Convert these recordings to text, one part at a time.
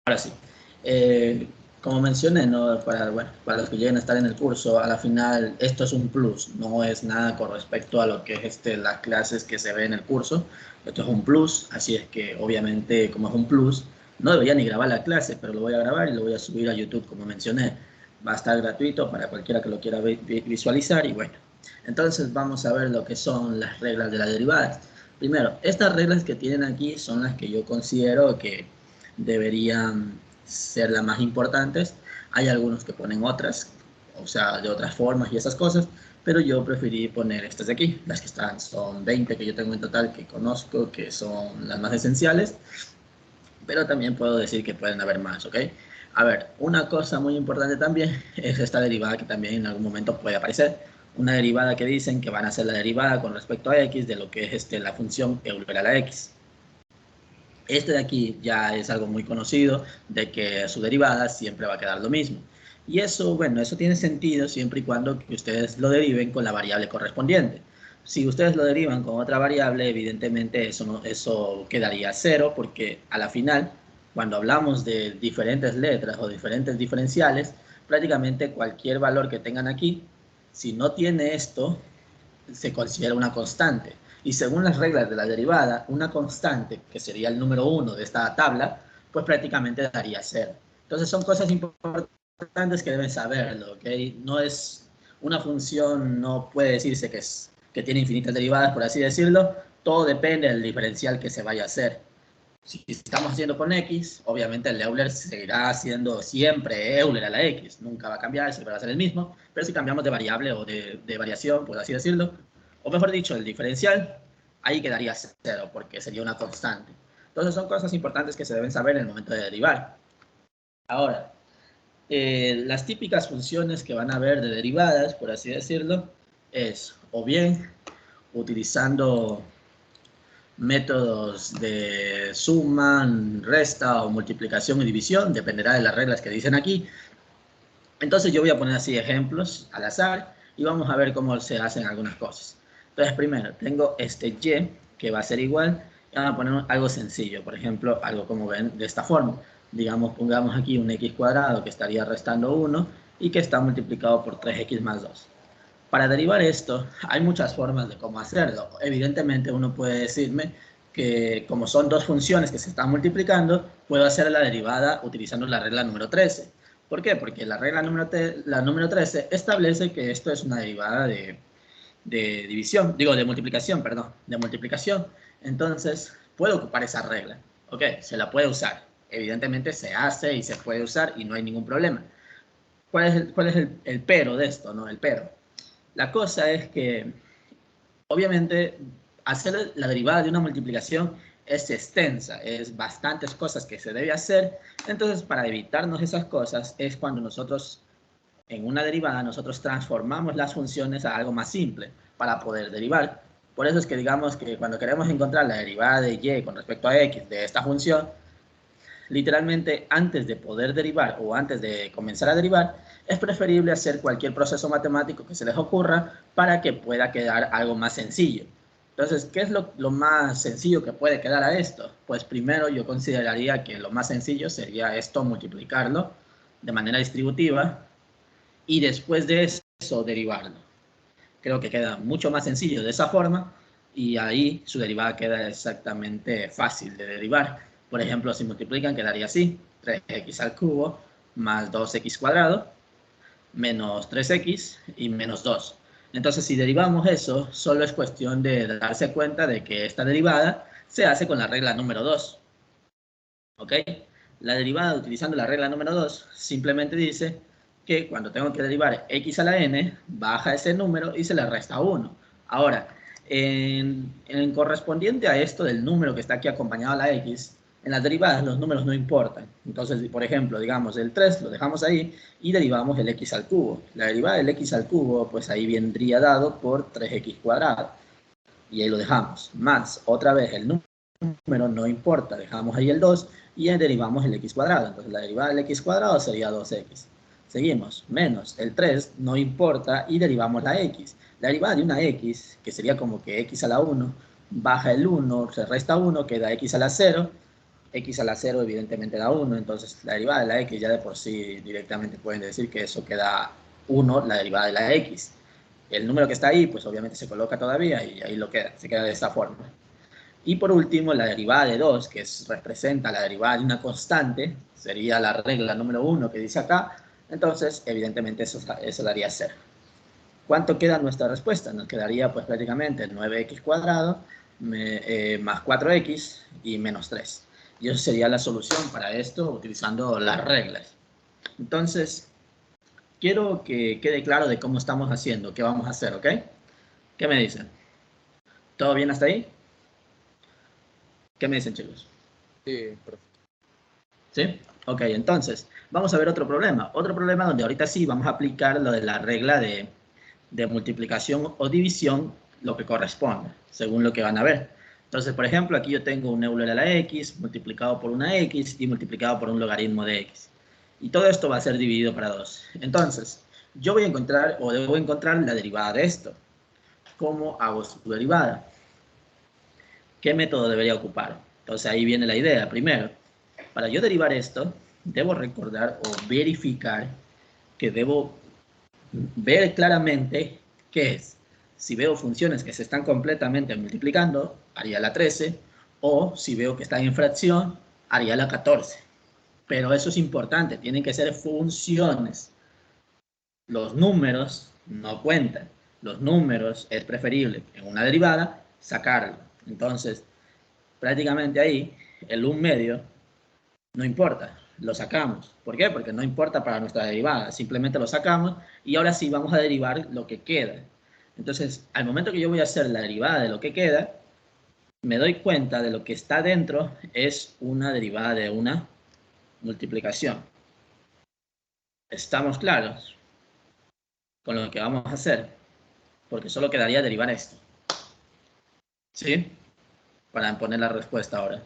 Ahora sí. Como mencioné, ¿no? Bueno, para los que lleguen a estar en el curso, a la final esto es un plus, no es nada con respecto a lo que es las clases que se ve en el curso. Esto es un plus, así es que obviamente como es un plus, no debería ni grabar la clase, pero lo voy a grabar y lo voy a subir a YouTube, como mencioné. Va a estar gratuito para cualquiera que lo quiera visualizar y bueno. Entonces vamos a ver lo que son las reglas de las derivadas. Primero, estas reglas que tienen aquí son las que yo considero que deberían ser las más importantes. Hay algunos que ponen otras, o sea, de otras formas y esas cosas, pero yo preferí poner estas de aquí. Las que están, son 20 que yo tengo en total que conozco, que son las más esenciales, pero también puedo decir que pueden haber más, ¿ok? A ver, una cosa muy importante también es esta derivada que también en algún momento puede aparecer. Una derivada que dicen que van a ser la derivada con respecto a x de lo que es la función Euler a la x. Este de aquí ya es algo muy conocido, de que su derivada siempre va a quedar lo mismo. Y eso, bueno, eso tiene sentido siempre y cuando que ustedes lo deriven con la variable correspondiente. Si ustedes lo derivan con otra variable, evidentemente eso quedaría cero, porque a la final, cuando hablamos de diferentes letras o diferentes diferenciales, prácticamente cualquier valor que tengan aquí, si no tiene esto, se considera una constante. Y según las reglas de la derivada, una constante, que sería el número 1 de esta tabla, pues prácticamente daría 0. Entonces son cosas importantes que deben saberlo, ¿ok? No es una función, no puede decirse que tiene infinitas derivadas, por así decirlo. Todo depende del diferencial que se vaya a hacer. Si estamos haciendo con x, obviamente el Euler seguirá siendo siempre Euler a la x, nunca va a cambiar, siempre va a ser el mismo, pero si cambiamos de variable o de variación, por así decirlo, o mejor dicho, el diferencial, ahí quedaría cero, porque sería una constante. Entonces son cosas importantes que se deben saber en el momento de derivar. Ahora, las típicas funciones que van a haber de derivadas, por así decirlo, es o bien utilizando métodos de suma, resta o multiplicación y división, dependerá de las reglas que dicen aquí. Entonces yo voy a poner así ejemplos al azar y vamos a ver cómo se hacen algunas cosas. Entonces primero tengo este y que va a ser igual, y vamos a poner algo sencillo, por ejemplo, algo como ven de esta forma. Digamos, pongamos aquí un x cuadrado que estaría restando 1 y que está multiplicado por 3x más 2. Para derivar esto, hay muchas formas de cómo hacerlo. Evidentemente, uno puede decirme que como son dos funciones que se están multiplicando, puedo hacer la derivada utilizando la regla número 13. ¿Por qué? Porque la regla número 13 establece que esto es una derivada de división, digo, de multiplicación, perdón, de multiplicación. Entonces, puedo ocupar esa regla. ¿Ok? Se la puede usar. Evidentemente se hace y se puede usar y no hay ningún problema. ¿Cuál es el pero de esto, no? El pero. La cosa es que, obviamente, hacer la derivada de una multiplicación es extensa, es bastantes cosas que se debe hacer. Entonces, para evitarnos esas cosas, es cuando nosotros, en una derivada, nosotros transformamos las funciones a algo más simple para poder derivar. Por eso es que digamos que cuando queremos encontrar la derivada de y con respecto a x de esta función, literalmente antes de poder derivar o antes de comenzar a derivar, es preferible hacer cualquier proceso matemático que se les ocurra para que pueda quedar algo más sencillo. Entonces, ¿qué es lo más sencillo que puede quedar a esto? Pues primero yo consideraría que lo más sencillo sería esto, multiplicarlo de manera distributiva y después de eso derivarlo. Creo que queda mucho más sencillo de esa forma y ahí su derivada queda exactamente fácil de derivar. Por ejemplo, si multiplican quedaría así, 3x al cubo más 2x cuadrado menos 3x y menos 2. Entonces, si derivamos eso, solo es cuestión de darse cuenta de que esta derivada se hace con la regla número 2. ¿Ok? La derivada utilizando la regla número 2 simplemente dice que cuando tengo que derivar x a la n, baja ese número y se le resta 1. Ahora, en correspondiente a esto del número que está aquí acompañado a la x, en las derivadas los números no importan. Entonces, por ejemplo, digamos el 3 lo dejamos ahí y derivamos el x al cubo. La derivada del x al cubo, pues ahí vendría dado por 3x cuadrado. Y ahí lo dejamos. Más, otra vez, el número no importa, dejamos ahí el 2 y derivamos el x cuadrado. Entonces la derivada del x cuadrado sería 2x. Seguimos, menos el 3 no importa y derivamos la x. La derivada de una x, que sería como que x a la 1, baja el 1, se resta 1, queda x a la 0 x a la 0 evidentemente da 1, entonces la derivada de la x ya de por sí directamente pueden decir que eso queda 1, la derivada de la x. El número que está ahí, pues obviamente se coloca todavía y ahí lo queda, se queda de esta forma. Y por último, la derivada de 2, que representa la derivada de una constante, sería la regla número 1 que dice acá, entonces evidentemente eso daría 0. ¿Cuánto queda nuestra respuesta? Nos quedaría pues prácticamente 9x cuadrado más 4x y menos 3. Y eso sería la solución para esto utilizando las reglas. Entonces, quiero que quede claro de cómo estamos haciendo, qué vamos a hacer, ¿ok? ¿Qué me dicen? ¿Todo bien hasta ahí? ¿Qué me dicen, chicos? Sí, perfecto. ¿Sí? Ok, entonces, vamos a ver otro problema. Otro problema donde ahorita sí vamos a aplicar lo de la regla de multiplicación o división, lo que corresponde, según lo que van a ver. Entonces, por ejemplo, aquí yo tengo un euler a la x multiplicado por una x y multiplicado por un logaritmo de x. Y todo esto va a ser dividido para 2. Entonces, yo voy a encontrar, o debo encontrar la derivada de esto. ¿Cómo hago su derivada? ¿Qué método debería ocupar? Entonces, ahí viene la idea. Primero, para yo derivar esto, debo recordar o verificar que debo ver claramente qué es. Si veo funciones que se están completamente multiplicando, haría la 13, o si veo que están en fracción, haría la 14. Pero eso es importante, tienen que ser funciones. Los números no cuentan. Los números es preferible en una derivada sacarlo. Entonces, prácticamente ahí, el 1 medio no importa, lo sacamos. ¿Por qué? Porque no importa para nuestra derivada, simplemente lo sacamos y ahora sí vamos a derivar lo que queda. Entonces, al momento que yo voy a hacer la derivada de lo que queda, me doy cuenta de lo que está dentro es una derivada de una multiplicación. ¿Estamos claros con lo que vamos a hacer? Porque solo quedaría derivar esto. ¿Sí? Para poner la respuesta ahora.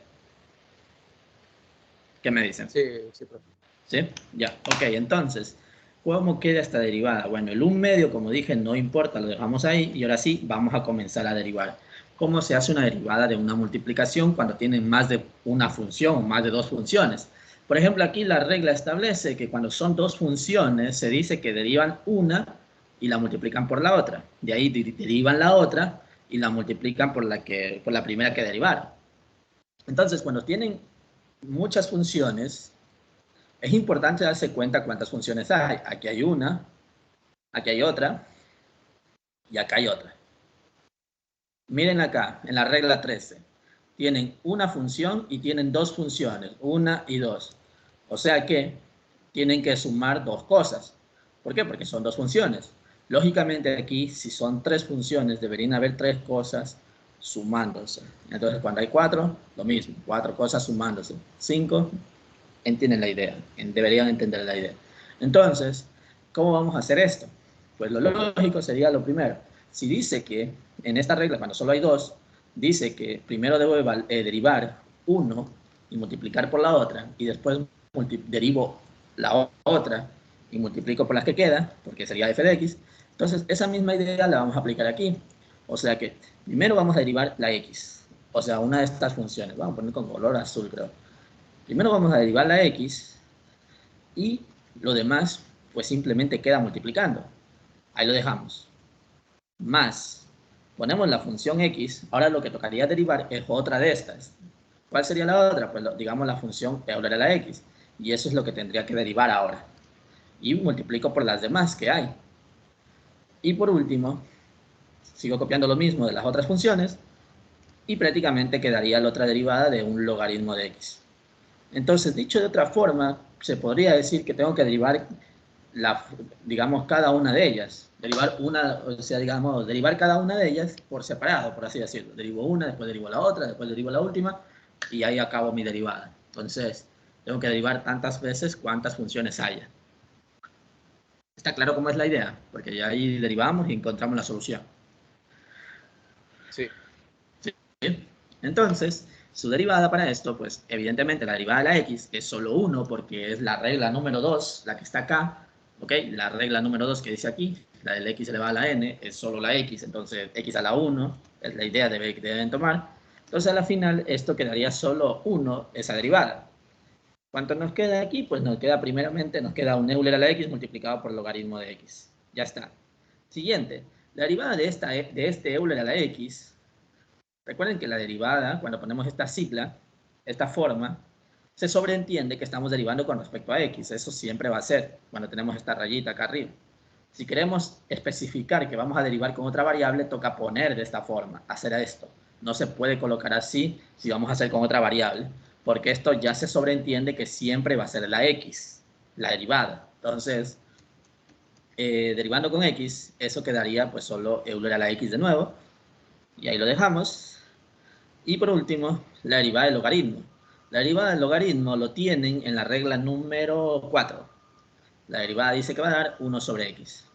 ¿Qué me dicen? Sí, sí, profe. ¿Sí? Ya, ok, entonces, ¿cómo queda esta derivada? Bueno, el 1 medio, como dije, no importa, lo dejamos ahí y ahora sí vamos a comenzar a derivar. ¿Cómo se hace una derivada de una multiplicación cuando tienen más de una función o más de dos funciones? Por ejemplo, aquí la regla establece que cuando son dos funciones se dice que derivan una y la multiplican por la otra. De ahí derivan la otra y la multiplican por la primera que derivaron. Entonces, cuando tienen muchas funciones, es importante darse cuenta cuántas funciones hay. Aquí hay una, aquí hay otra y acá hay otra. Miren acá, en la regla 13. Tienen una función y tienen dos funciones, una y dos. O sea que tienen que sumar dos cosas. ¿Por qué? Porque son dos funciones. Lógicamente aquí, si son tres funciones, deberían haber tres cosas sumándose. Entonces, cuando hay cuatro, lo mismo, cuatro cosas sumándose. Cinco, entienden la idea, deberían entender la idea. Entonces, ¿cómo vamos a hacer esto? Pues lo lógico sería lo primero. Si dice que en esta regla, cuando solo hay dos, dice que primero debo derivar uno y multiplicar por la otra, y después derivo la otra y multiplico por las que quedan, porque sería f de x, entonces esa misma idea la vamos a aplicar aquí. O sea que primero vamos a derivar la x, o sea, una de estas funciones. Vamos a poner con color azul, creo. Primero vamos a derivar la x y lo demás pues simplemente queda multiplicando. Ahí lo dejamos. Más, ponemos la función x, ahora lo que tocaría derivar es otra de estas. ¿Cuál sería la otra? Pues digamos la función euler a la x. Y eso es lo que tendría que derivar ahora. Y multiplico por las demás que hay. Y por último, sigo copiando lo mismo de las otras funciones y prácticamente quedaría la otra derivada de un logaritmo de x. Entonces, dicho de otra forma, se podría decir que tengo que derivar, digamos, cada una de ellas. Derivar una, o sea, digamos, derivar cada una de ellas por separado, por así decirlo. Derivo una, después derivo la otra, después derivo la última, y ahí acabo mi derivada. Entonces, tengo que derivar tantas veces cuantas funciones haya. ¿Está claro cómo es la idea? Porque ya ahí derivamos y encontramos la solución. Sí. ¿Sí? Entonces, su derivada para esto, pues evidentemente la derivada de la x es solo 1 porque es la regla número 2, la que está acá, ¿ok? La regla número 2 que dice aquí, la del x elevado a la n, es solo la x, entonces x a la 1, es la idea que deben tomar. Entonces, a la final, esto quedaría solo 1, esa derivada. ¿Cuánto nos queda aquí? Pues nos queda primeramente, nos queda un Euler a la x multiplicado por el logaritmo de x. Ya está. Siguiente, la derivada de este Euler a la x, recuerden que la derivada, cuando ponemos esta sigla, esta forma, se sobreentiende que estamos derivando con respecto a x. Eso siempre va a ser cuando tenemos esta rayita acá arriba. Si queremos especificar que vamos a derivar con otra variable, toca poner de esta forma, hacer esto. No se puede colocar así si vamos a hacer con otra variable, porque esto ya se sobreentiende que siempre va a ser la x, la derivada. Entonces, derivando con x, eso quedaría pues solo Euler a la x de nuevo, y ahí lo dejamos. Y por último, la derivada del logaritmo. La derivada del logaritmo lo tienen en la regla número 4. La derivada dice que va a dar 1 sobre x.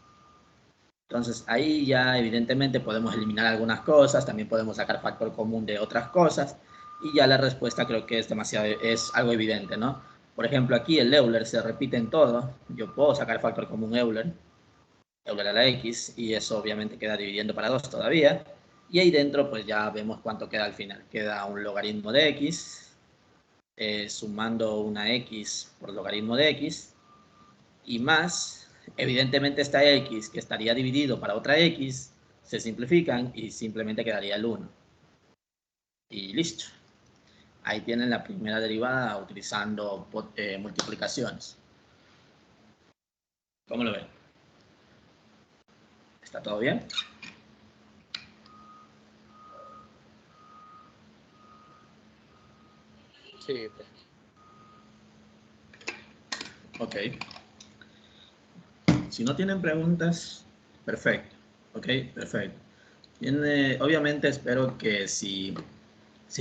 Entonces ahí ya evidentemente podemos eliminar algunas cosas, también podemos sacar factor común de otras cosas, y ya la respuesta creo que es algo evidente, ¿no? Por ejemplo, aquí el Euler se repite en todo. Yo puedo sacar factor común Euler a la x, y eso obviamente queda dividiendo para 2 todavía. Y ahí dentro pues ya vemos cuánto queda al final. Queda un logaritmo de x, sumando una x por logaritmo de x, y más, evidentemente esta x que estaría dividido para otra x, se simplifican y simplemente quedaría el 1. Y listo. Ahí tienen la primera derivada utilizando multiplicaciones. ¿Cómo lo ven? ¿Está todo bien? Sí. Ok. Si no tienen preguntas, perfecto. Ok, perfecto. Obviamente espero que si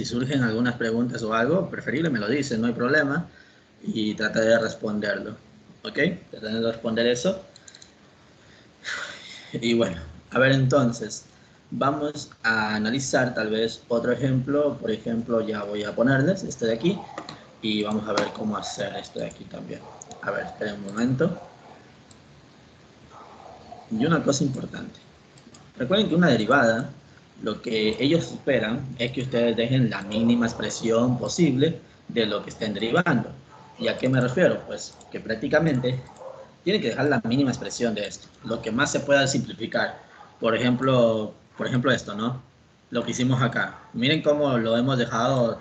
surgen algunas preguntas o algo, preferible me lo dicen, no hay problema. Y trataré de responderlo. ¿Ok? Trataré de responder eso. Y bueno, a ver entonces, vamos a analizar tal vez otro ejemplo. Por ejemplo, ya voy a ponerles este de aquí. Y vamos a ver cómo hacer esto de aquí también. A ver, esperen un momento. Y una cosa importante. Recuerden que una derivada, lo que ellos esperan es que ustedes dejen la mínima expresión posible de lo que estén derivando. ¿Y a qué me refiero? Pues que prácticamente tienen que dejar la mínima expresión de esto, lo que más se pueda simplificar. Por ejemplo esto, ¿no? Lo que hicimos acá. Miren cómo lo hemos dejado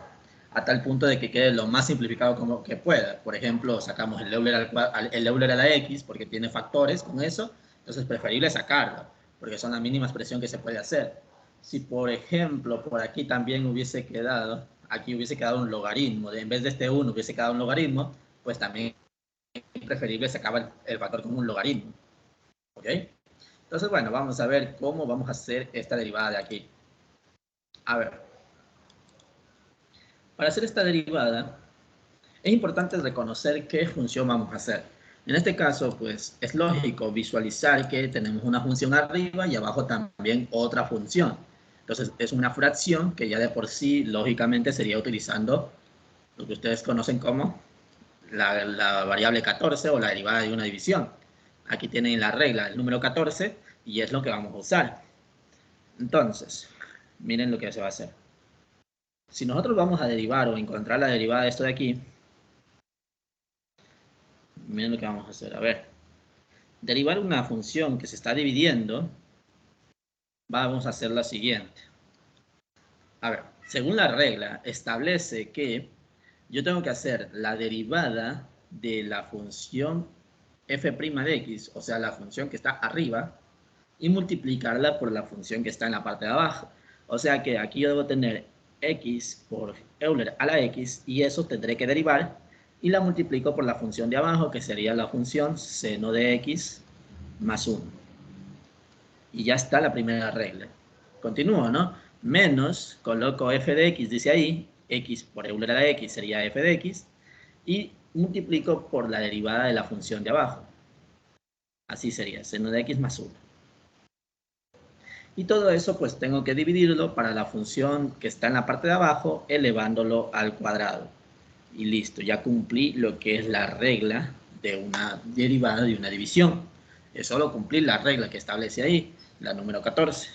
a tal punto de que quede lo más simplificado como que pueda. Por ejemplo, sacamos el Euler a la x porque tiene factores con eso, entonces es preferible sacarlo, porque son la mínima expresión que se puede hacer. Si, por ejemplo, por aquí también hubiese quedado, aquí hubiese quedado un logaritmo, en vez de este 1 hubiese quedado un logaritmo, pues también es preferible sacar el factor como un logaritmo. ¿Ok? Entonces, bueno, vamos a ver cómo vamos a hacer esta derivada de aquí. A ver. Para hacer esta derivada, es importante reconocer qué función vamos a hacer. En este caso, pues, es lógico visualizar que tenemos una función arriba y abajo también otra función. Entonces, es una fracción que ya de por sí, lógicamente, sería utilizando lo que ustedes conocen como la variable 14 o la derivada de una división. Aquí tienen la regla, el número 14, y es lo que vamos a usar. Entonces, miren lo que se va a hacer. Si nosotros vamos a derivar o encontrar la derivada de esto de aquí, miren lo que vamos a hacer. A ver, derivar una función que se está dividiendo, vamos a hacer la siguiente. A ver, según la regla, establece que yo tengo que hacer la derivada de la función f' de x, o sea, la función que está arriba, y multiplicarla por la función que está en la parte de abajo. O sea que aquí yo debo tener x por Euler a la x, y eso tendré que derivar, y la multiplico por la función de abajo, que sería la función seno de x más 1. Y ya está la primera regla. Continúo, ¿no? Menos, coloco f de x, dice ahí, x por Euler a la x sería f de x, y multiplico por la derivada de la función de abajo. Así sería, seno de x más 1. Y todo eso pues tengo que dividirlo para la función que está en la parte de abajo, elevándolo al cuadrado. Y listo, ya cumplí lo que es la regla de una derivada de una división. Es solo cumplir la regla que establece ahí, la número 14.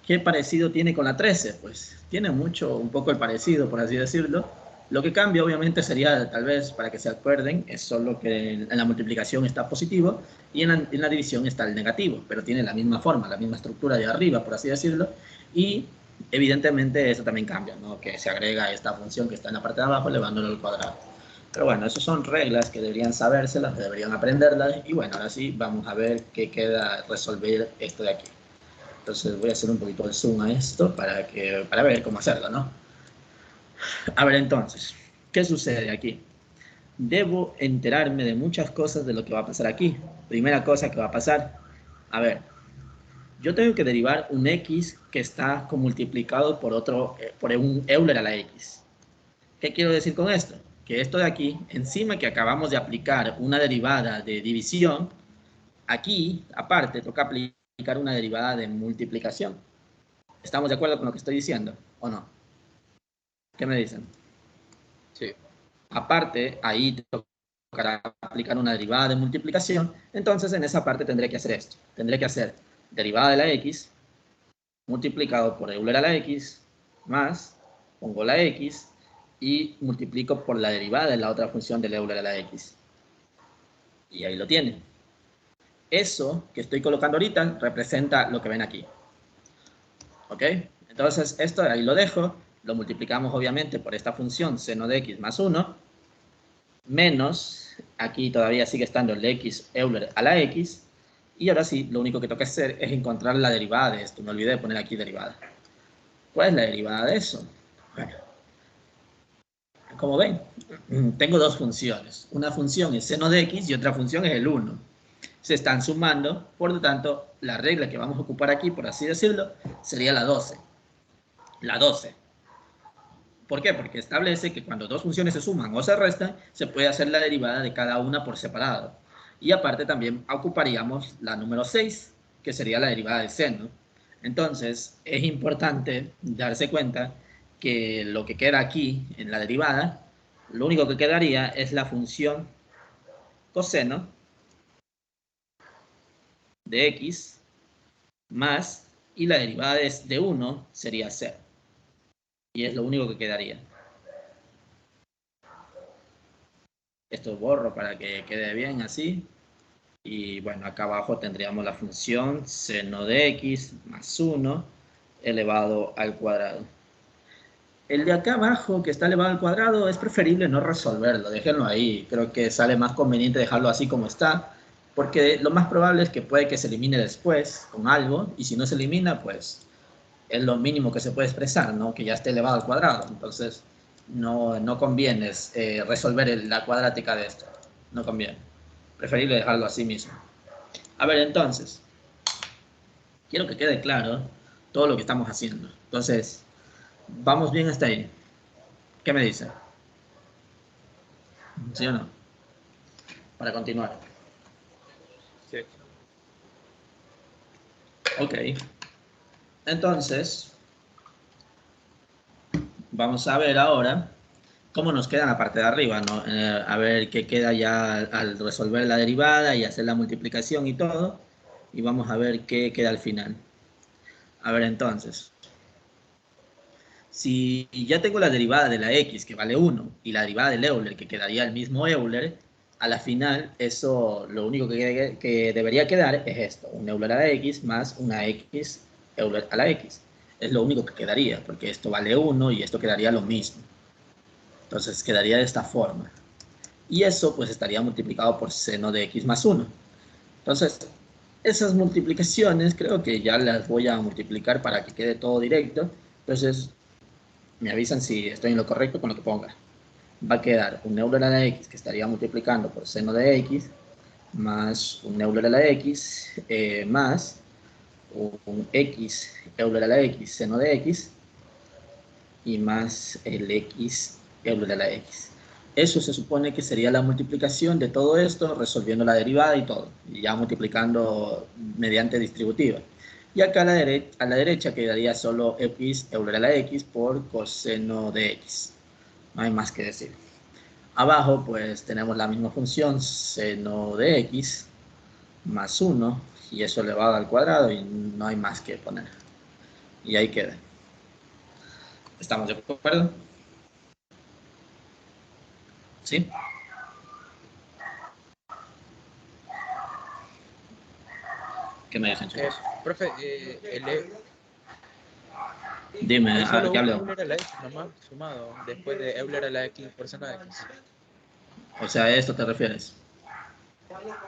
¿Qué parecido tiene con la 13? Pues tiene mucho, un poco el parecido, por así decirlo. Lo que cambia, obviamente, sería, tal vez, para que se acuerden, es solo que en la multiplicación está positivo y en la división está el negativo, pero tiene la misma forma, la misma estructura de arriba, por así decirlo, y evidentemente eso también cambia, ¿no? Que se agrega esta función que está en la parte de abajo, elevándolo al cuadrado. Pero bueno, esas son reglas que deberían sabérselas, deberían aprenderlas, y bueno, ahora sí, vamos a ver qué queda resolver esto de aquí. Entonces voy a hacer un poquito de zoom a esto para ver cómo hacerlo, ¿no? A ver, entonces, ¿qué sucede aquí? Debo enterarme de muchas cosas de lo que va a pasar aquí. Primera cosa que va a pasar, a ver, yo tengo que derivar un x que está multiplicado por por un Euler a la x. ¿Qué quiero decir con esto? Que esto de aquí, encima que acabamos de aplicar una derivada de división, aquí, aparte, toca aplicar una derivada de multiplicación. ¿Estamos de acuerdo con lo que estoy diciendo o no? ¿Qué me dicen? Sí. Aparte, ahí tocará aplicar una derivada de multiplicación, entonces en esa parte tendré que hacer esto. Tendré que hacer derivada de la x multiplicado por Euler a la x más, pongo la x y multiplico por la derivada de la otra función del Euler a la x. Y ahí lo tienen. Eso que estoy colocando ahorita representa lo que ven aquí. ¿Ok? Entonces esto ahí lo dejo, lo multiplicamos obviamente por esta función seno de x más 1, menos, aquí todavía sigue estando el x Euler a la x, y ahora sí, lo único que toca hacer es encontrar la derivada de esto. Me olvidé de poner aquí derivada. ¿Cuál es la derivada de eso? Bueno, como ven, tengo dos funciones. Una función es seno de x y otra función es el 1. Se están sumando, por lo tanto, la regla que vamos a ocupar aquí, por así decirlo, sería la 12. La 12. ¿Por qué? Porque establece que cuando dos funciones se suman o se restan, se puede hacer la derivada de cada una por separado. Y aparte también ocuparíamos la número 6, que sería la derivada de seno. Entonces, es importante darse cuenta que lo que queda aquí en la derivada, lo único que quedaría es la función coseno de x más, y la derivada de 1 sería 0. Y es lo único que quedaría. Esto borro para que quede bien así. Y bueno, acá abajo tendríamos la función seno de x más 1 elevado al cuadrado. El de acá abajo, que está elevado al cuadrado, es preferible no resolverlo. Déjenlo ahí. Creo que sale más conveniente dejarlo así como está. Porque lo más probable es que puede que se elimine después con algo. Y si no se elimina, pues es lo mínimo que se puede expresar, ¿no? Que ya esté elevado al cuadrado. Entonces, no conviene resolver la cuadrática de esto. No conviene. Preferible dejarlo así mismo. A ver, entonces, quiero que quede claro todo lo que estamos haciendo. Entonces, ¿vamos bien hasta ahí? ¿Qué me dicen? ¿Sí o no? Para continuar. Sí. Ok. Entonces, vamos a ver ahora cómo nos queda en la parte de arriba, ¿no? A ver qué queda ya al resolver la derivada y hacer la multiplicación y todo. Y vamos a ver qué queda al final. A ver, entonces. Si ya tengo la derivada de la x, que vale 1, y la derivada del Euler, que quedaría el mismo Euler, a la final, eso lo único que debería quedar es esto, un Euler a la x más una x Euler a la x. Es lo único que quedaría, porque esto vale 1 y esto quedaría lo mismo. Entonces quedaría de esta forma. Y eso pues estaría multiplicado por seno de x más 1. Entonces, esas multiplicaciones creo que ya las voy a multiplicar para que quede todo directo. Entonces, me avisan si estoy en lo correcto con lo que ponga. Va a quedar un Euler a la x que estaría multiplicando por seno de x más un Euler a la x más un x Euler a la x seno de x y más el x Euler a la x. Eso se supone que sería la multiplicación de todo esto, resolviendo la derivada y todo, y ya multiplicando mediante distributiva. Y acá a la derecha quedaría solo x Euler a la x por coseno de x. No hay más que decir. Abajo pues tenemos la misma función seno de x más 1 y eso elevado al cuadrado y no hay más que poner. Y ahí queda. ¿Estamos de acuerdo? ¿Sí? ¿Qué me dicen, chicos? Profe, Dime, hay a ver, solo ¿qué un hablo? Euler a la X nomás sumado, después de Euler a la X por seno de X. O sea, ¿a esto te refieres?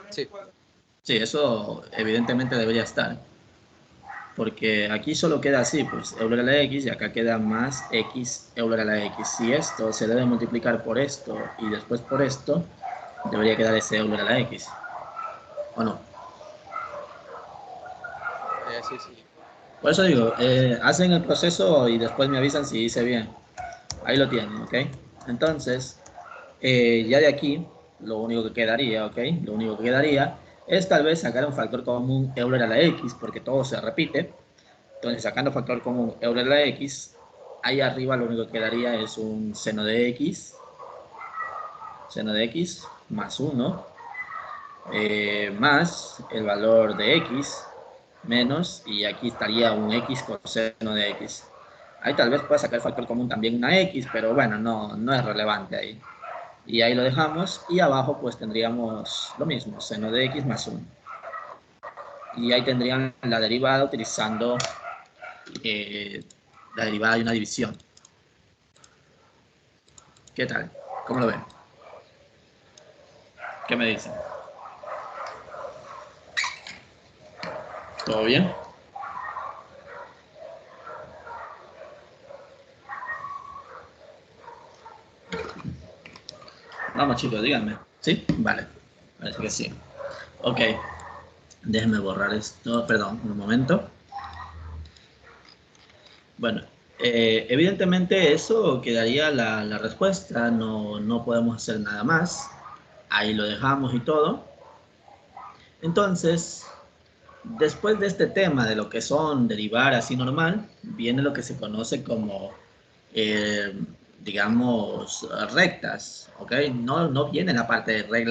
Sí, Sí, eso evidentemente debería estar. Porque aquí solo queda así, pues Euler a la X y acá queda más X Euler a la X. Si esto se debe multiplicar por esto y después por esto, debería quedar ese Euler a la X. ¿O no? sí, sí. Por eso Sí, digo, sí. hacen el proceso y después me avisan si hice bien. Ahí lo tienen, ¿ok? Entonces, ya de aquí, lo único que quedaría, ¿ok? Lo único que quedaría es tal vez sacar un factor común Euler a la X, porque todo se repite. Entonces, sacando factor común Euler a la X, ahí arriba lo único que quedaría es un seno de X más 1, más el valor de X, menos, y aquí estaría un X coseno de X. Ahí tal vez pueda sacar el factor común también una X, pero bueno, no es relevante ahí. Y ahí lo dejamos, y abajo pues tendríamos lo mismo, seno de X más 1. Y ahí tendrían la derivada utilizando la derivada de una división. ¿Qué tal? ¿Cómo lo ven? ¿Qué me dicen? ¿Todo bien? Vamos chicos, díganme. ¿Sí? Vale. Parece que sí. Ok. Déjenme borrar esto. Perdón, un momento. Bueno, evidentemente eso quedaría la respuesta. No podemos hacer nada más. Ahí lo dejamos y todo. Entonces, después de este tema de lo que son derivar así normal, viene lo que se conoce como, eh, digamos, rectas, ¿ok? No viene la parte de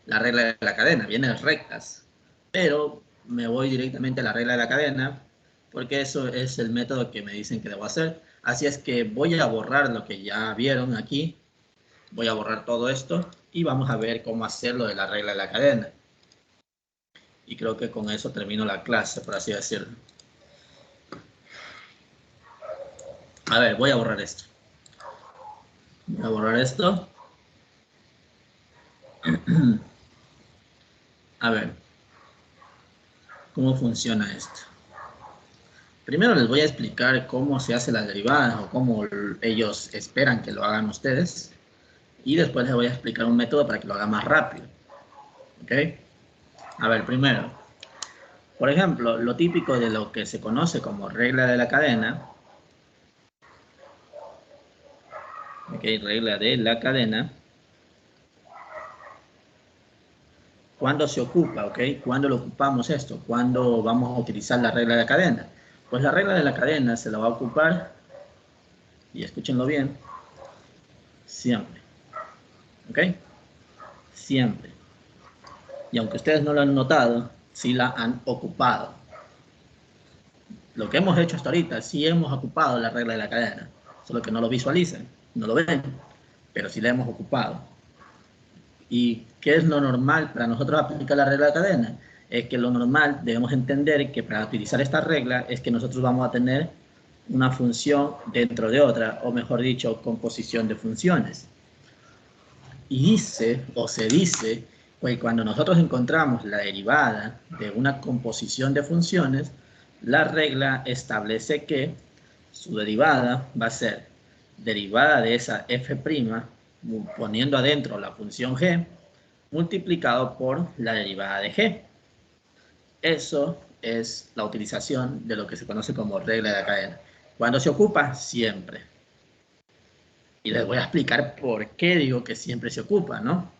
la regla de la cadena, vienen rectas. Pero me voy directamente a la regla de la cadena porque eso es el método que me dicen que debo hacer. Así es que voy a borrar lo que ya vieron aquí, voy a borrar todo esto y vamos a ver cómo hacer lo de la regla de la cadena. Y creo que con eso termino la clase, por así decirlo. A ver, voy a borrar esto. Voy a borrar esto. A ver, ¿cómo funciona esto? Primero les voy a explicar cómo se hace la derivada o cómo ellos esperan que lo hagan ustedes. Y después les voy a explicar un método para que lo hagan más rápido. ¿Ok? A ver, primero, por ejemplo, lo típico de lo que se conoce como regla de la cadena. ¿Ok? Regla de la cadena. ¿Cuándo se ocupa? ¿Ok? ¿Cuándo lo ocupamos esto? ¿Cuándo vamos a utilizar la regla de la cadena? Pues la regla de la cadena se la va a ocupar, y escúchenlo bien, siempre. ¿Ok? Siempre. Y aunque ustedes no lo han notado, sí la han ocupado. Lo que hemos hecho hasta ahorita, sí hemos ocupado la regla de la cadena. Solo que no lo visualizan, no lo ven, pero sí la hemos ocupado. ¿Y qué es lo normal para nosotros aplicar la regla de cadena? Es que lo normal debemos entender que para utilizar esta regla es que nosotros vamos a tener una función dentro de otra, o mejor dicho, composición de funciones. Y dice, o se dice, que cuando nosotros encontramos la derivada de una composición de funciones, la regla establece que su derivada va a ser derivada de esa f', poniendo adentro la función g, multiplicado por la derivada de g. Eso es la utilización de lo que se conoce como regla de la cadena. ¿Cuándo se ocupa? Siempre. Y les voy a explicar por qué digo que siempre se ocupa, ¿no?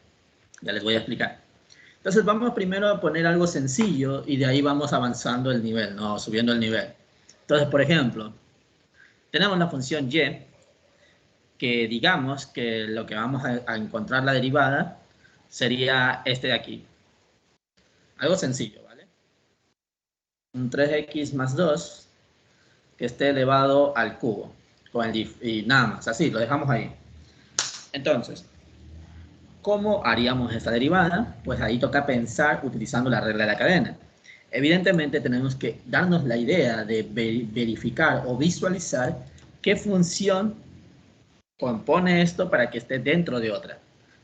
Ya les voy a explicar. Entonces vamos primero a poner algo sencillo y de ahí vamos avanzando el nivel, ¿no? Subiendo el nivel. Entonces, por ejemplo, tenemos la función y, que digamos que lo que vamos a encontrar la derivada sería este de aquí. Algo sencillo, ¿vale? Un 3x más 2 que esté elevado al cubo. Con el y nada más, así, lo dejamos ahí. Entonces, ¿cómo haríamos esta derivada? Pues ahí toca pensar utilizando la regla de la cadena. Evidentemente tenemos que darnos la idea de verificar o visualizar qué función compone esto para que esté dentro de otra.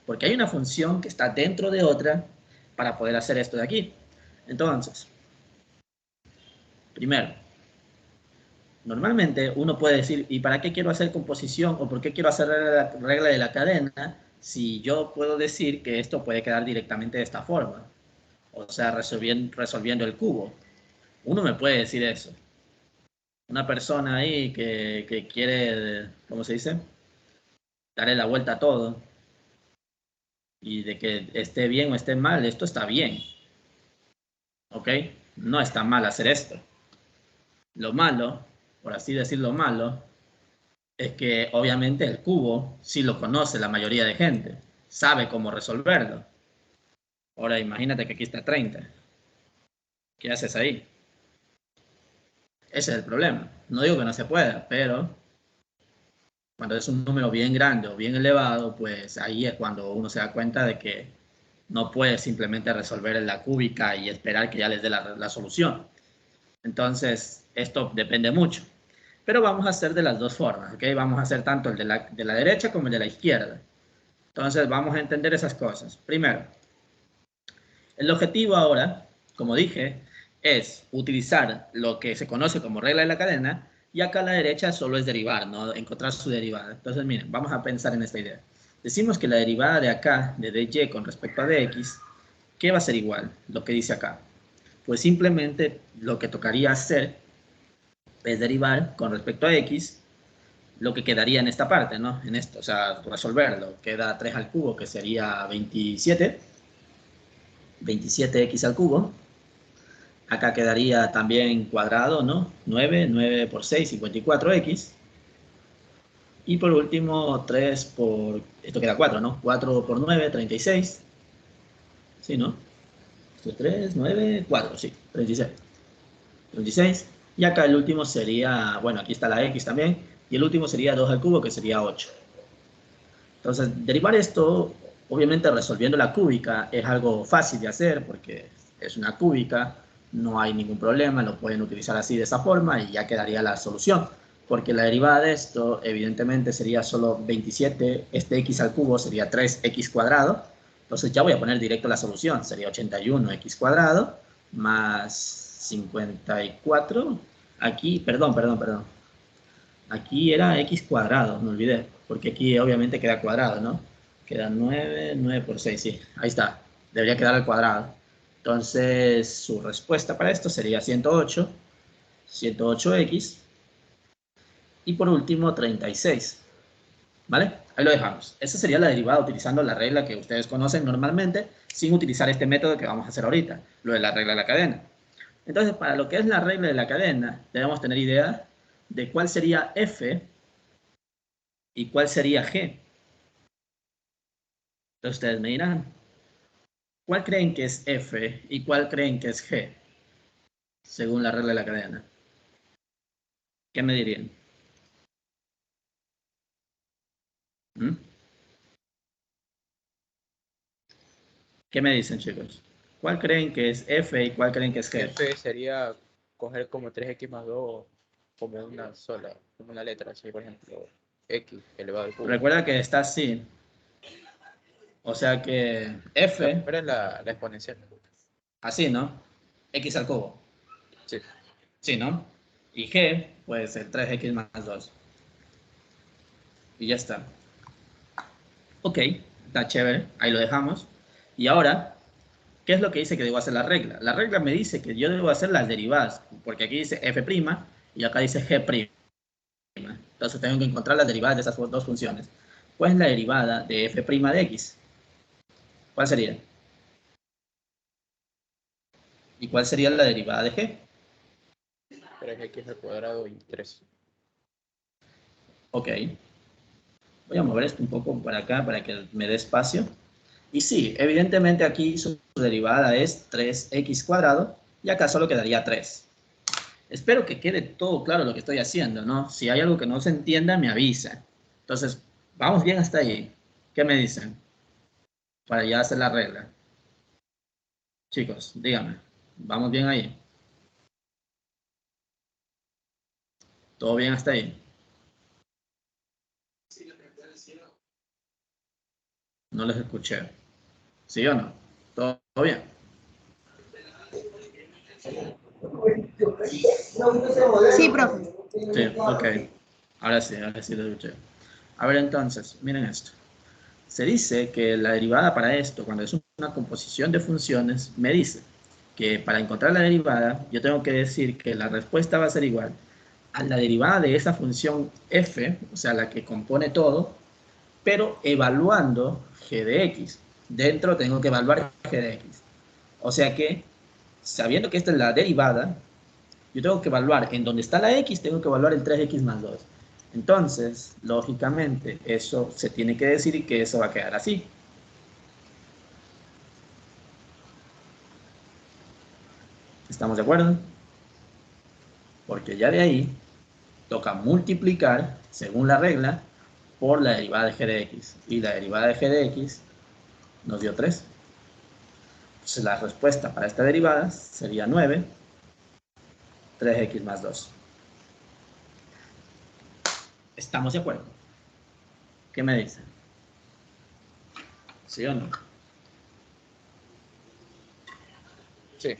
Porque hay una función que está dentro de otra para poder hacer esto de aquí. Entonces, primero, normalmente uno puede decir, ¿y para qué quiero hacer composición o por qué quiero hacer la regla de la cadena si yo puedo decir que esto puede quedar directamente de esta forma? O sea, resolviendo el cubo. Uno me puede decir eso. Una persona ahí que quiere, ¿cómo se dice? Darle la vuelta a todo. Y de que esté bien o esté mal, esto está bien. ¿Ok? No está mal hacer esto. Lo malo, por así decirlo malo, es que obviamente el cubo sí lo conoce la mayoría de gente. Sabe cómo resolverlo. Ahora imagínate que aquí está 30. ¿Qué haces ahí? Ese es el problema. No digo que no se pueda, pero cuando es un número bien grande o bien elevado, pues ahí es cuando uno se da cuenta de que no puede simplemente resolver en la cúbica y esperar que ya les dé la solución. Entonces, esto depende mucho. Pero vamos a hacer de las dos formas, ¿ok? Vamos a hacer tanto el de la derecha como el de la izquierda. Entonces, vamos a entender esas cosas. Primero, el objetivo ahora, como dije, es utilizar lo que se conoce como regla de la cadena y acá a la derecha solo es derivar, ¿no? Encontrar su derivada. Entonces, miren, vamos a pensar en esta idea. Decimos que la derivada de acá, de dy con respecto a dx, ¿qué va a ser igual? Lo que dice acá. Pues simplemente lo que tocaría hacer es derivar con respecto a x lo que quedaría en esta parte, ¿no? En esto, o sea, resolverlo. Queda 3 al cubo, que sería 27. 27x al cubo. Acá quedaría también cuadrado, ¿no? 9 por 6, 54x. Y por último, 3 por... Esto queda 4, ¿no? 4 por 9, 36. ¿Sí, no? Esto es 3, 9, 4, sí, 36. 36. Y acá el último sería, bueno, aquí está la x también. Y el último sería 2 al cubo, que sería 8. Entonces, derivar esto, obviamente resolviendo la cúbica, es algo fácil de hacer porque es una cúbica, no hay ningún problema, lo pueden utilizar así de esa forma y ya quedaría la solución. Porque la derivada de esto, evidentemente, sería solo 27, este x al cubo sería 3x cuadrado. Entonces ya voy a poner directo la solución, sería 81x cuadrado más 54. Aquí, perdón. Aquí era x cuadrado, me olvidé, porque aquí obviamente queda cuadrado, ¿no? Queda 9 por 6, sí, ahí está. Debería quedar al cuadrado. Entonces, su respuesta para esto sería 108, 108x, y por último 36, ¿vale? Ahí lo dejamos. Esa sería la derivada utilizando la regla que ustedes conocen normalmente, sin utilizar este método que vamos a hacer ahorita, lo de la regla de la cadena. Entonces, para lo que es la regla de la cadena, debemos tener idea de cuál sería f y cuál sería g. Entonces ustedes me dirán, ¿cuál creen que es f y cuál creen que es g? Según la regla de la cadena. ¿Qué me dirían? ¿Mm? ¿Qué me dicen, chicos? ¿Cuál creen que es f y cuál creen que es g? F sería coger como 3x más 2 como una sola, como una letra, así por ejemplo, x elevado al cubo. Recuerda que está así. O sea que La f, primera es la exponencial. así, ¿no? X al cubo. Sí. Sí, ¿no? Y g, pues el 3x más 2. Y ya está. Ok, está chévere. Ahí lo dejamos. Y ahora, ¿qué es lo que dice que debo hacer la regla? La regla me dice que yo debo hacer las derivadas, porque aquí dice f' y acá dice g'. Entonces tengo que encontrar las derivadas de esas dos funciones. ¿Cuál es la derivada de f' de x? ¿Cuál sería? ¿Y cuál sería la derivada de g? 3x al cuadrado y 3. Ok. Voy a mover esto un poco para acá para que me dé espacio. Y sí, evidentemente aquí su derivada es 3x cuadrado y acá solo quedaría 3. Espero que quede todo claro lo que estoy haciendo, ¿no? Si hay algo que no se entienda, me avisa. Entonces, vamos bien hasta ahí. ¿Qué me dicen? Para ya hacer la regla. Chicos, díganme. ¿Vamos bien ahí? ¿Todo bien hasta ahí? No les escuché. ¿Sí o no? ¿Todo bien? Sí, profe. Sí, ok. Ahora sí lo escuché. A ver, entonces, miren esto. Se dice que la derivada para esto, cuando es una composición de funciones, me dice que para encontrar la derivada, yo tengo que decir que la respuesta va a ser igual a la derivada de esa función f, o sea, la que compone todo, pero evaluando g de x. Dentro tengo que evaluar g de x. O sea que, sabiendo que esta es la derivada, yo tengo que evaluar en donde está la x, tengo que evaluar el 3x más 2. Entonces, lógicamente, eso se tiene que decir que eso va a quedar así. ¿Estamos de acuerdo? Porque ya de ahí toca multiplicar, según la regla, por la derivada de g de x. Y la derivada de g de x nos dio 3. Entonces la respuesta para esta derivada sería 9, 3x más 2. ¿Estamos de acuerdo? ¿Qué me dicen? ¿Sí o no? Sí.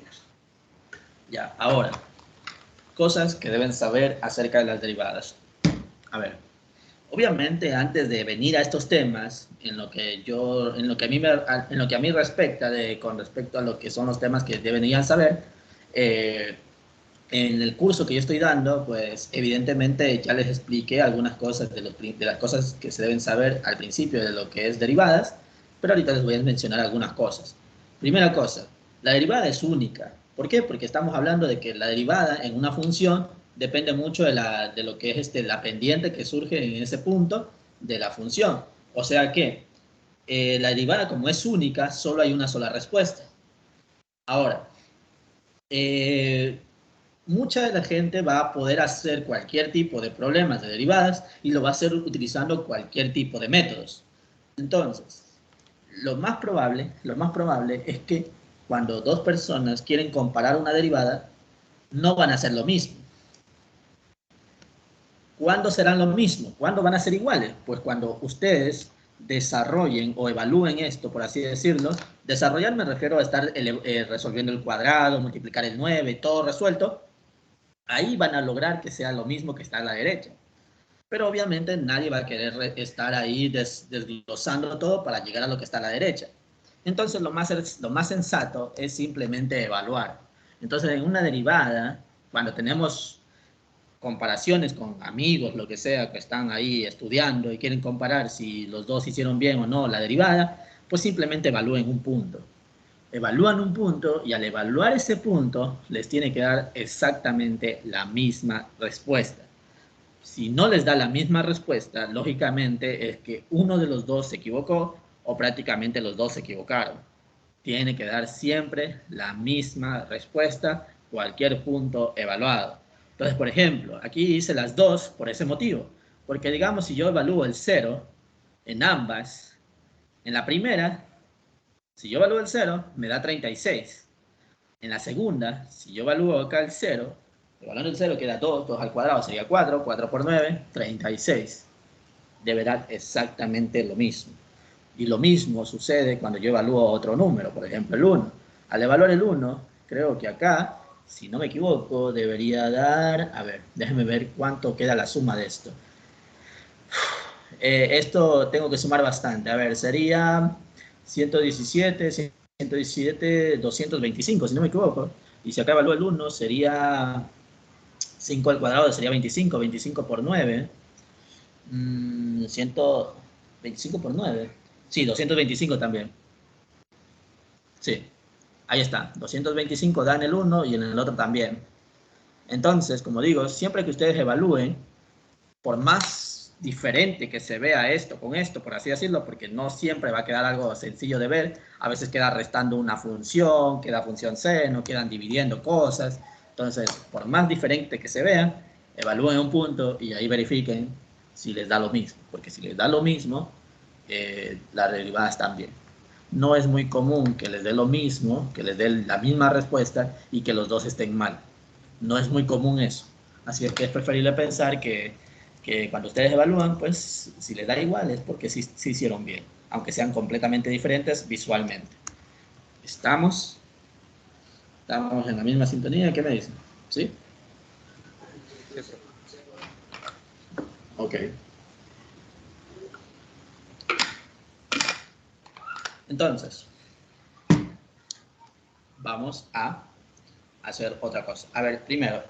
Ya, ahora, cosas que deben saber acerca de las derivadas. A ver, obviamente antes de venir a estos temas, en lo que a mí respecta, con respecto a lo que son los temas que deberían saber, en el curso que yo estoy dando, pues evidentemente ya les expliqué algunas cosas de las cosas que se deben saber al principio de lo que es derivadas, pero ahorita les voy a mencionar algunas cosas. Primera cosa, la derivada es única. ¿Por qué? Porque estamos hablando de que la derivada en una función depende mucho de lo que es la pendiente que surge en ese punto de la función. O sea que la derivada, como es única, solo hay una sola respuesta. Ahora, eh, mucha de la gente va a poder hacer cualquier tipo de problemas de derivadas y lo va a hacer utilizando cualquier tipo de métodos. Entonces, lo más probable es que cuando dos personas quieren comparar una derivada, no van a hacer lo mismo. ¿Cuándo serán lo mismo? ¿Cuándo van a ser iguales? Pues cuando ustedes desarrollen o evalúen esto, por así decirlo. Desarrollar me refiero a estar resolviendo el cuadrado, multiplicar el 9, todo resuelto. Ahí van a lograr que sea lo mismo que está a la derecha. Pero obviamente nadie va a querer estar ahí desglosando todo para llegar a lo que está a la derecha. Entonces lo más sensato es simplemente evaluar. Entonces en una derivada, cuando tenemos comparaciones con amigos, lo que sea, que están ahí estudiando y quieren comparar si los dos hicieron bien o no la derivada, pues simplemente evalúen un punto. Evalúan un punto y al evaluar ese punto les tiene que dar exactamente la misma respuesta. Si no les da la misma respuesta, lógicamente es que uno de los dos se equivocó o prácticamente los dos se equivocaron. Tiene que dar siempre la misma respuesta, cualquier punto evaluado. Entonces, por ejemplo, aquí hice las dos por ese motivo. Porque digamos, si yo evalúo el 0 en ambas, en la primera, si yo evalúo el 0, me da 36. En la segunda, si yo evalúo acá el 0, evaluando el 0 queda 2, 2 al cuadrado sería 4, 4 por 9, 36. Deberá exactamente lo mismo. Y lo mismo sucede cuando yo evalúo otro número, por ejemplo el 1. Al evaluar el 1, creo que acá, si no me equivoco, debería dar, a ver, déjenme ver cuánto queda la suma de esto. Esto tengo que sumar bastante. A ver, sería 117, 117, 225, si no me equivoco. Y si acá evalúo el 1, sería 5 al cuadrado, sería 25, 25 por 9. 125 por 9. Sí, 225 también. Sí, ahí está. 225 da en el 1 y en el otro también. Entonces, como digo, siempre que ustedes evalúen, por más diferente que se vea esto con esto, por así decirlo, porque no siempre va a quedar algo sencillo de ver, a veces queda restando una función, queda función seno, quedan dividiendo cosas, Entonces, por más diferente que se vea, evalúen un punto y ahí verifiquen si les da lo mismo. Porque si les da lo mismo, las derivadas también. No es muy común que les dé lo mismo, que les dé la misma respuesta y que los dos estén mal. No es muy común eso. Así es que es preferible pensar que cuando ustedes evalúan, pues si les da igual es porque sí hicieron bien, aunque sean completamente diferentes visualmente. ¿Estamos? ¿Estamos en la misma sintonía? ¿Qué me dicen? ¿Sí? Sí, profe. Ok. Entonces, vamos a hacer otra cosa. A ver, primero,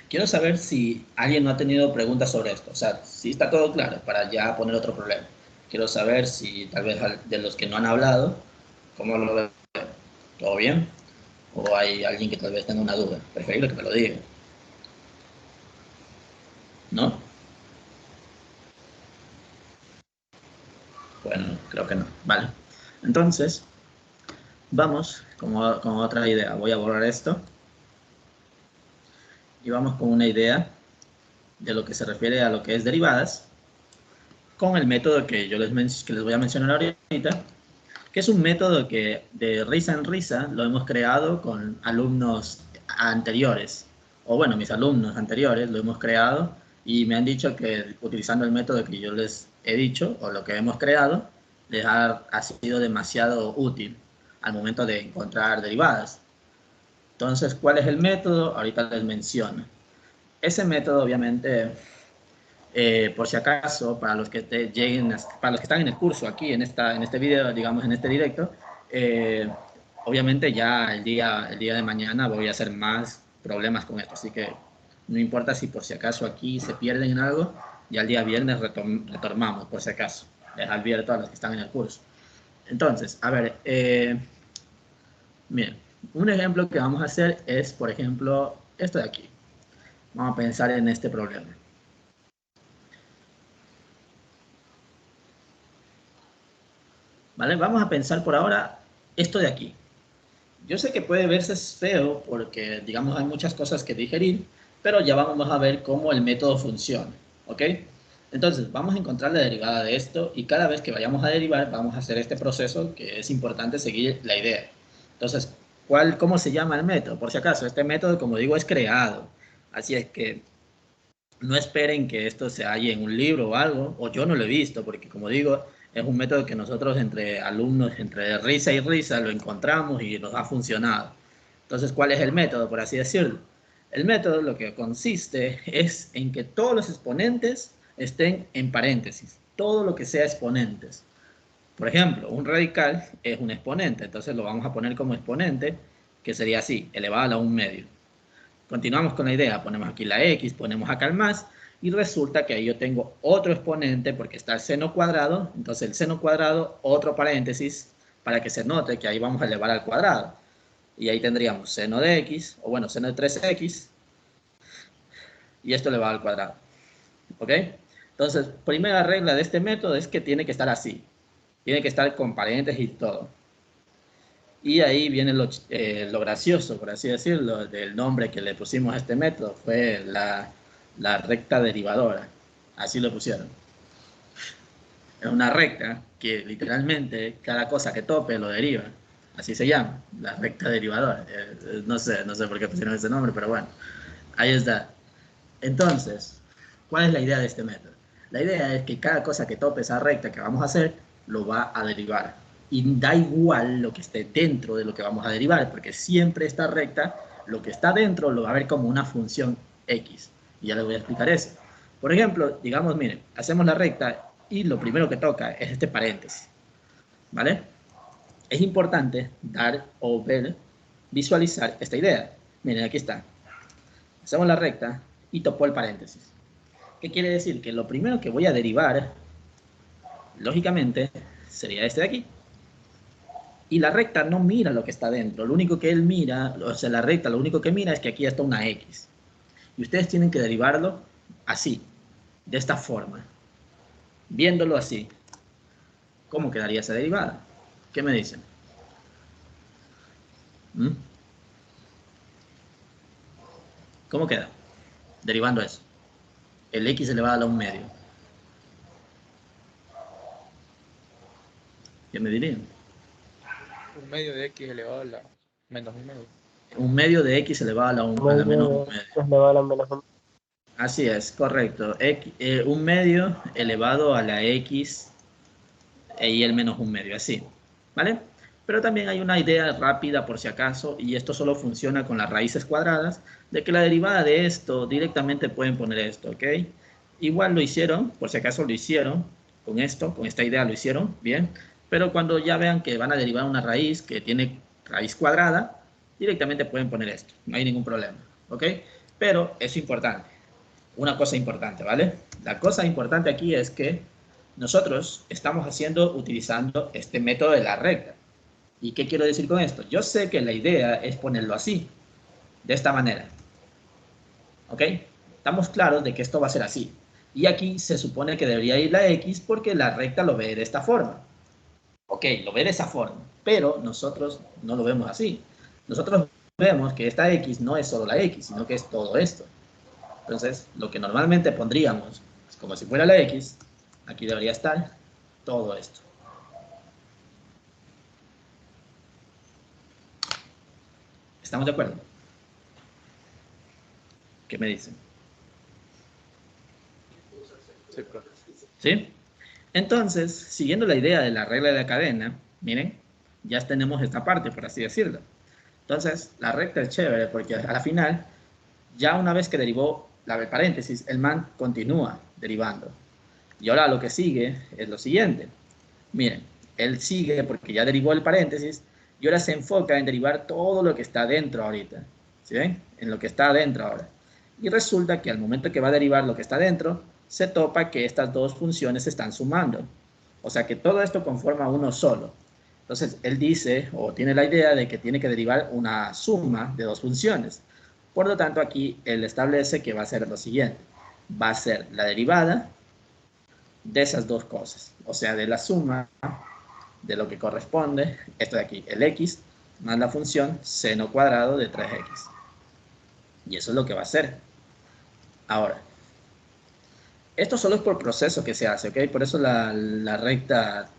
quiero saber si alguien no ha tenido preguntas sobre esto. O sea, si está todo claro para ya poner otro problema. Quiero saber si tal vez de los que no han hablado, ¿cómo lo ven? ¿Todo bien? ¿O hay alguien que tal vez tenga una duda? Preferible que me lo diga. ¿No? Bueno, creo que no. Vale. Entonces, vamos con otra idea. Voy a borrar esto. Y vamos con una idea de lo que se refiere a lo que es derivadas, con el método que que les voy a mencionar ahorita, que es un método que de risa en risa lo hemos creado con alumnos anteriores, o bueno, mis alumnos anteriores lo hemos creado y me han dicho que utilizando el método que yo les he dicho, o lo que hemos creado, les ha sido demasiado útil al momento de encontrar derivadas. Entonces, ¿cuál es el método? Ahorita les menciono. Ese método, obviamente, por si acaso, para los que para los que están en el curso aquí, en este video, digamos, en este directo, obviamente ya el día de mañana voy a hacer más problemas con esto, así que no importa si por si acaso aquí se pierden en algo, ya el día viernes retomamos, por si acaso. Les advierto a los que están en el curso. Entonces, a ver, miren, un ejemplo que vamos a hacer es, por ejemplo, esto de aquí. Vamos a pensar en este problema. ¿Vale? Vamos a pensar por ahora esto de aquí. Yo sé que puede verse feo porque, digamos, hay muchas cosas que digerir, pero ya vamos a ver cómo el método funciona, ¿ok? Entonces, vamos a encontrar la derivada de esto y cada vez que vayamos a derivar, vamos a hacer este proceso que es importante seguir la idea. Entonces, ¿cómo se llama el método? Por si acaso, este método, como digo, es creado. Así es que no esperen que esto se halle en un libro o algo, o yo no lo he visto, porque como digo, es un método que nosotros entre alumnos, entre risa y risa, lo encontramos y nos ha funcionado. Entonces, ¿cuál es el método, por así decirlo? El método lo que consiste es en que todos los exponentes estén en paréntesis, todo lo que sea exponentes. Por ejemplo, un radical es un exponente, entonces lo vamos a poner como exponente, que sería así, elevado a un medio. Continuamos con la idea, ponemos aquí la x, ponemos acá el más, y resulta que ahí yo tengo otro exponente porque está el seno cuadrado, entonces el seno cuadrado, otro paréntesis, para que se note que ahí vamos a elevar al cuadrado. Y ahí tendríamos seno de x, o bueno, seno de 3x, y esto elevado al cuadrado. ¿Ok? Entonces, primera regla de este método es que tiene que estar así. Tiene que estar con paréntesis y todo. Y ahí viene lo gracioso, por así decirlo, del nombre que le pusimos a este método. Fue la recta derivadora. Así lo pusieron. Es una recta que literalmente cada cosa que tope lo deriva. Así se llama, la recta derivadora. No sé por qué pusieron ese nombre, pero bueno, ahí está. Entonces, ¿cuál es la idea de este método? La idea es que cada cosa que tope esa recta que vamos a hacer, lo va a derivar. Y da igual lo que esté dentro de lo que vamos a derivar, porque siempre esta recta, lo que está dentro, lo va a ver como una función x. Y ya les voy a explicar eso. Por ejemplo, digamos, miren, hacemos la recta y lo primero que toca es este paréntesis. ¿Vale? Es importante dar o ver, visualizar esta idea. Miren, aquí está. Hacemos la recta y topó el paréntesis. ¿Qué quiere decir? Que lo primero que voy a derivar, lógicamente, sería este de aquí. Y la recta no mira lo que está dentro. Lo único que él mira, o sea, la recta lo único que mira es que aquí está una X. Y ustedes tienen que derivarlo así, de esta forma. Viéndolo así. ¿Cómo quedaría esa derivada? ¿Qué me dicen? ¿Mm? ¿Cómo queda? Derivando eso. El x elevado a la 1 medio. ¿Qué me dirían? Un medio de x elevado a la menos un medio. 1 medio de x elevado a la menos 1 medio. Elevado a la menos 1. Así es, correcto. 1 medio elevado a la x y el menos 1 medio, así. ¿Vale? Pero también hay una idea rápida por si acaso, y esto solo funciona con las raíces cuadradas, de que la derivada de esto directamente pueden poner esto, ¿ok? Igual lo hicieron, por si acaso lo hicieron, con esto, con esta idea lo hicieron, bien. Pero cuando ya vean que van a derivar una raíz que tiene raíz cuadrada, directamente pueden poner esto, no hay ningún problema, ¿ok? Pero es importante, una cosa importante, ¿vale? La cosa importante aquí es que nosotros estamos utilizando este método de la recta. ¿Y qué quiero decir con esto? Yo sé que la idea es ponerlo así, de esta manera. ¿Ok? Estamos claros de que esto va a ser así. Y aquí se supone que debería ir la X porque la recta lo ve de esta forma. Ok, lo ve de esa forma, pero nosotros no lo vemos así. Nosotros vemos que esta X no es solo la X, sino que es todo esto. Entonces, lo que normalmente pondríamos, como si fuera la X, aquí debería estar todo esto. ¿Estamos de acuerdo? ¿Qué me dicen? Sí, profe. ¿Sí? Entonces, siguiendo la idea de la regla de la cadena, miren, ya tenemos esta parte, por así decirlo. Entonces, la recta es chévere porque a la final, ya una vez que derivó la paréntesis, el man continúa derivando. Y ahora lo que sigue es lo siguiente. Miren, él sigue porque ya derivó el paréntesis y ahora se enfoca en derivar todo lo que está dentro ahorita. ¿Sí ven? En lo que está adentro ahora. Y resulta que al momento que va a derivar lo que está dentro, se topa que estas dos funciones se están sumando. O sea que todo esto conforma uno solo. Entonces, él dice, o tiene la idea de que tiene que derivar una suma de dos funciones. Por lo tanto, aquí él establece que va a ser lo siguiente. Va a ser la derivada de esas dos cosas. O sea, de la suma de lo que corresponde, esto de aquí, el x, más la función seno cuadrado de 3x. Y eso es lo que va a hacer. Ahora, esto solo es por proceso que se hace, ¿ok? Por eso la recta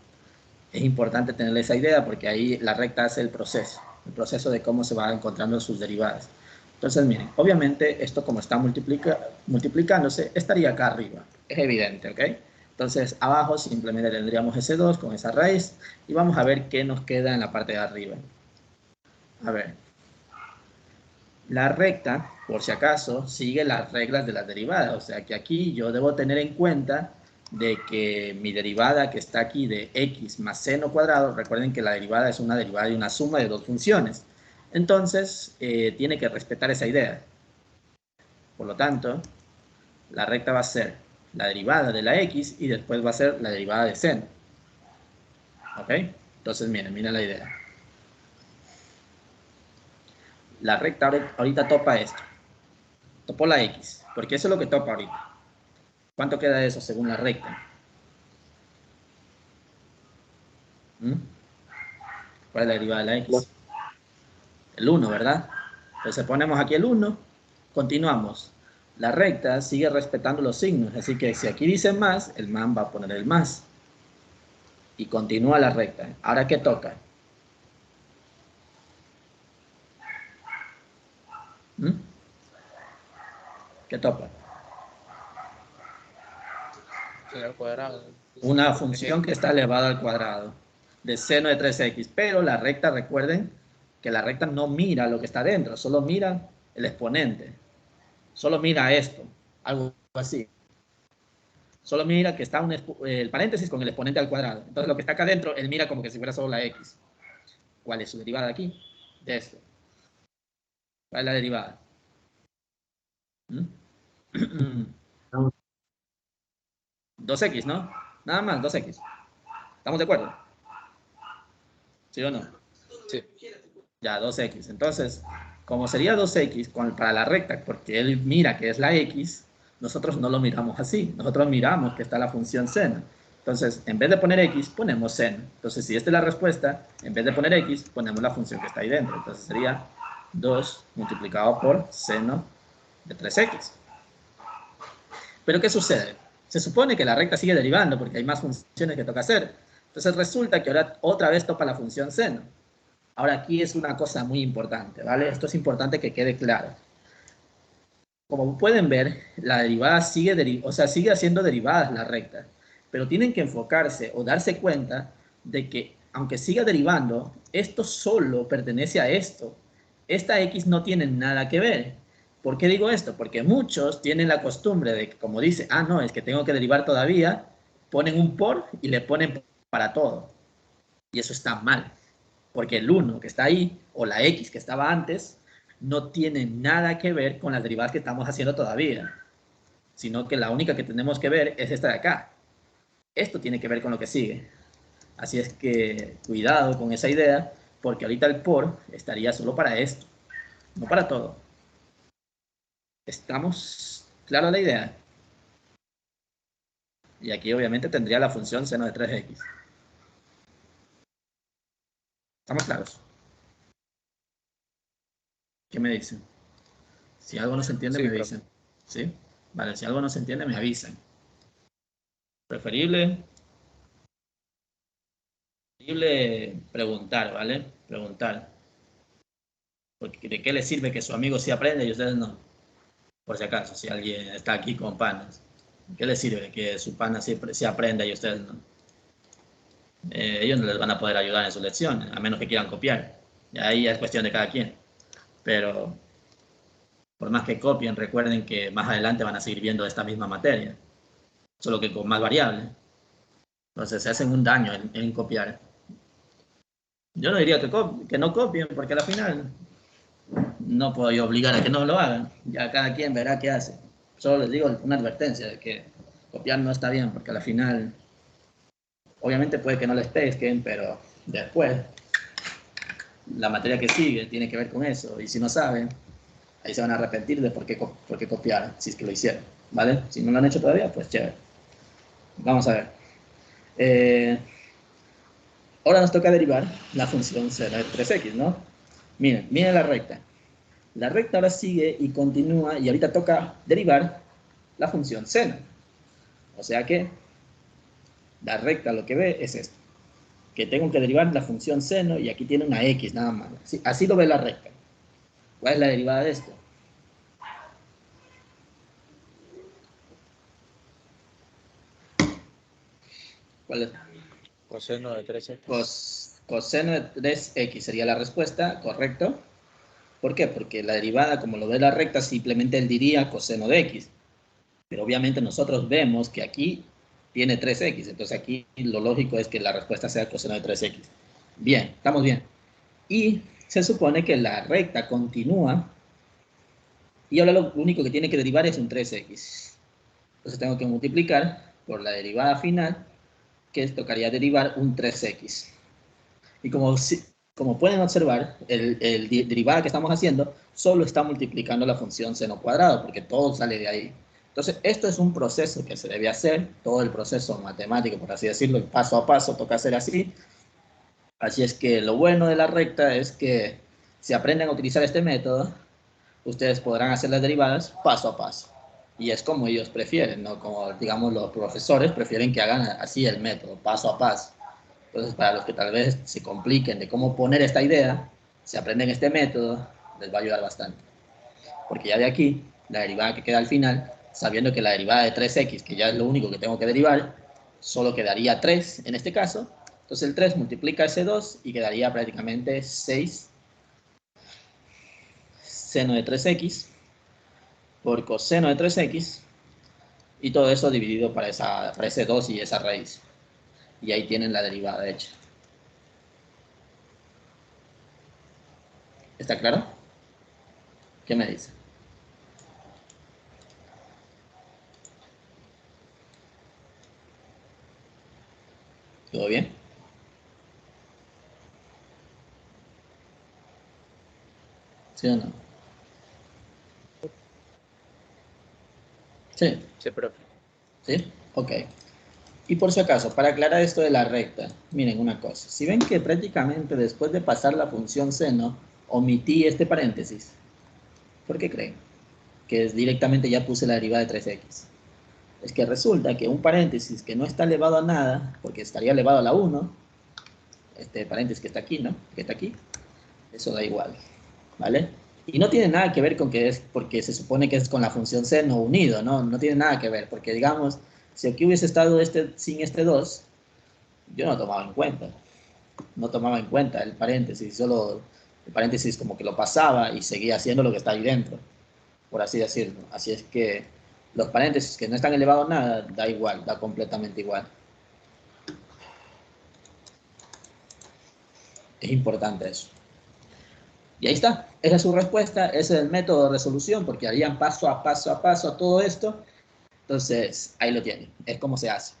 es importante tener esa idea, porque ahí la recta hace el proceso de cómo se van encontrando sus derivadas. Entonces, miren, obviamente esto como está multiplicándose, estaría acá arriba. Es evidente, ¿ok? Entonces, abajo simplemente tendríamos ese 2 con esa raíz y vamos a ver qué nos queda en la parte de arriba. A ver. La recta, por si acaso, sigue las reglas de las derivadas. O sea que aquí yo debo tener en cuenta de que mi derivada que está aquí de x más seno cuadrado, recuerden que la derivada es una derivada de una suma de dos funciones. Entonces, tiene que respetar esa idea. Por lo tanto, la recta va a ser la derivada de la x y después va a ser la derivada de seno. ¿Ok? Entonces, miren la idea. La recta ahorita topa esto. Topó la x, porque eso es lo que topa ahorita. ¿Cuánto queda eso según la recta? ¿Mm? ¿Cuál es la derivada de la x? El 1, ¿verdad? Entonces ponemos aquí el 1, continuamos. La recta sigue respetando los signos, así que si aquí dice más, el man va a poner el más. Y continúa la recta. ¿Ahora qué toca? ¿Mm? ¿Qué toca? Seno al cuadrado. Una función que está elevada al cuadrado de seno de 3x, pero la recta, recuerden que la recta no mira lo que está dentro, solo mira el exponente, solo mira esto, algo así. Solo mira que está el paréntesis con el exponente al cuadrado. Entonces lo que está acá adentro, él mira como que si fuera solo la x. ¿Cuál es su derivada aquí? De esto. ¿Cuál es la derivada? ¿Mm? 2x, ¿no? Nada más, 2x. ¿Estamos de acuerdo? ¿Sí o no? Sí. Ya, 2x. Entonces, como sería 2x para la recta, porque él mira que es la x, nosotros no lo miramos así. Nosotros miramos que está la función seno. Entonces, en vez de poner x, ponemos seno. Entonces, si esta es la respuesta, en vez de poner x, ponemos la función que está ahí dentro. Entonces, sería 2 multiplicado por seno de 3x. Pero, ¿qué sucede? Se supone que la recta sigue derivando porque hay más funciones que toca hacer. Entonces, resulta que ahora otra vez toca la función seno. Ahora, aquí es una cosa muy importante, ¿vale? Esto es importante que quede claro. Como pueden ver, la derivada sigue haciendo derivadas la recta, pero tienen que enfocarse o darse cuenta de que, aunque siga derivando, esto solo pertenece a esto. Esta x no tiene nada que ver. ¿Por qué digo esto? Porque muchos tienen la costumbre de que, como dice, ah, no, es que tengo que derivar todavía, ponen un por y le ponen para todo. Y eso está mal, porque el 1 que está ahí, o la x que estaba antes, no tiene nada que ver con las derivadas que estamos haciendo todavía, sino que la única que tenemos que ver es esta de acá. Esto tiene que ver con lo que sigue. Así es que cuidado con esa idea, porque ahorita el por estaría solo para esto, no para todo. ¿Estamos claros la idea? Y aquí obviamente tendría la función seno de 3x. ¿Estamos claros? ¿Qué me dicen? Si algo no se entiende, Sí, me profe. dicen. ¿Sí? Vale, si algo no se entiende, me avisan. Preferible preguntar, ¿vale? Preguntar. Porque ¿de qué le sirve que su amigo sí aprenda y ustedes no? Por si acaso, si alguien está aquí con panas. ¿De qué le sirve que su pana sí aprenda y ustedes no? Ellos no les van a poder ayudar en sus lecciones, a menos que quieran copiar. Y ahí es cuestión de cada quien. Pero por más que copien, recuerden que más adelante van a seguir viendo esta misma materia, solo que con más variables. Entonces se hacen un daño en copiar. Yo no diría que no copien, porque al final no puedo yo obligar a que no lo hagan. Ya cada quien verá qué hace. Solo les digo una advertencia de que copiar no está bien, porque al final, obviamente puede que no les pesquen, pero después la materia que sigue tiene que ver con eso. Y si no saben, ahí se van a arrepentir de por qué copiaron, si es que lo hicieron. ¿Vale? Si no lo han hecho todavía, pues chévere. Vamos a ver. Ahora nos toca derivar la función seno de 3x, ¿no? Miren la recta. La recta ahora sigue y continúa y ahorita toca derivar la función seno. O sea que la recta lo que ve es esto, que tengo que derivar la función seno y aquí tiene una x nada más. Así lo ve la recta. ¿Cuál es la derivada de esto? ¿Cuál es? Coseno de 3x. Coseno de 3x sería la respuesta, ¿correcto? ¿Por qué? Porque la derivada, como lo ve la recta, simplemente él diría coseno de x. Pero obviamente nosotros vemos que aquí tiene 3x, entonces aquí lo lógico es que la respuesta sea coseno de 3x. Bien, estamos bien. Y se supone que la recta continúa y ahora lo único que tiene que derivar es un 3x. Entonces tengo que multiplicar por la derivada final, que tocaría derivar un 3x. Y como pueden observar, el derivada que estamos haciendo solo está multiplicando la función seno cuadrado, porque todo sale de ahí. Entonces, esto es un proceso que se debe hacer, todo el proceso matemático, por así decirlo, paso a paso, toca hacer así. Así es que lo bueno de la recta es que si aprenden a utilizar este método, ustedes podrán hacer las derivadas paso a paso. Y es como ellos prefieren, ¿no? Como, digamos, los profesores prefieren que hagan así el método, paso a paso. Entonces, para los que tal vez se compliquen de cómo poner esta idea, si aprenden este método, les va a ayudar bastante. Porque ya de aquí, la derivada que queda al final, sabiendo que la derivada de 3x, que ya es lo único que tengo que derivar, solo quedaría 3 en este caso. Entonces el 3 multiplica ese 2 y quedaría prácticamente 6 seno de 3x por coseno de 3x y todo eso dividido para ese 2 y esa raíz. Y ahí tienen la derivada hecha. ¿Está claro? ¿Qué me dice? ¿Todo bien? ¿Sí o no? Sí, Sí, profe. ¿sí? Ok. Y por si acaso, para aclarar esto de la recta, miren una cosa. Si ven que prácticamente después de pasar la función seno, omití este paréntesis. ¿Por qué creen? Que es directamente ya puse la derivada de 3x. Es que resulta que un paréntesis que no está elevado a nada, porque estaría elevado a la 1, este paréntesis que está aquí, ¿no? Que está aquí, eso da igual, ¿vale? Y no tiene nada que ver con que es porque se supone que es con la función seno unido, ¿no? No tiene nada que ver, porque digamos, si aquí hubiese estado sin este 2, yo no tomaba en cuenta. No tomaba en cuenta el paréntesis, solo el paréntesis como que lo pasaba y seguía haciendo lo que está ahí dentro, por así decirlo. Así es que los paréntesis que no están elevados a nada, da igual, da completamente igual. Es importante eso. Y ahí está, esa es su respuesta, ese es el método de resolución, porque harían paso a paso todo esto. Entonces, ahí lo tienen, es como se hace.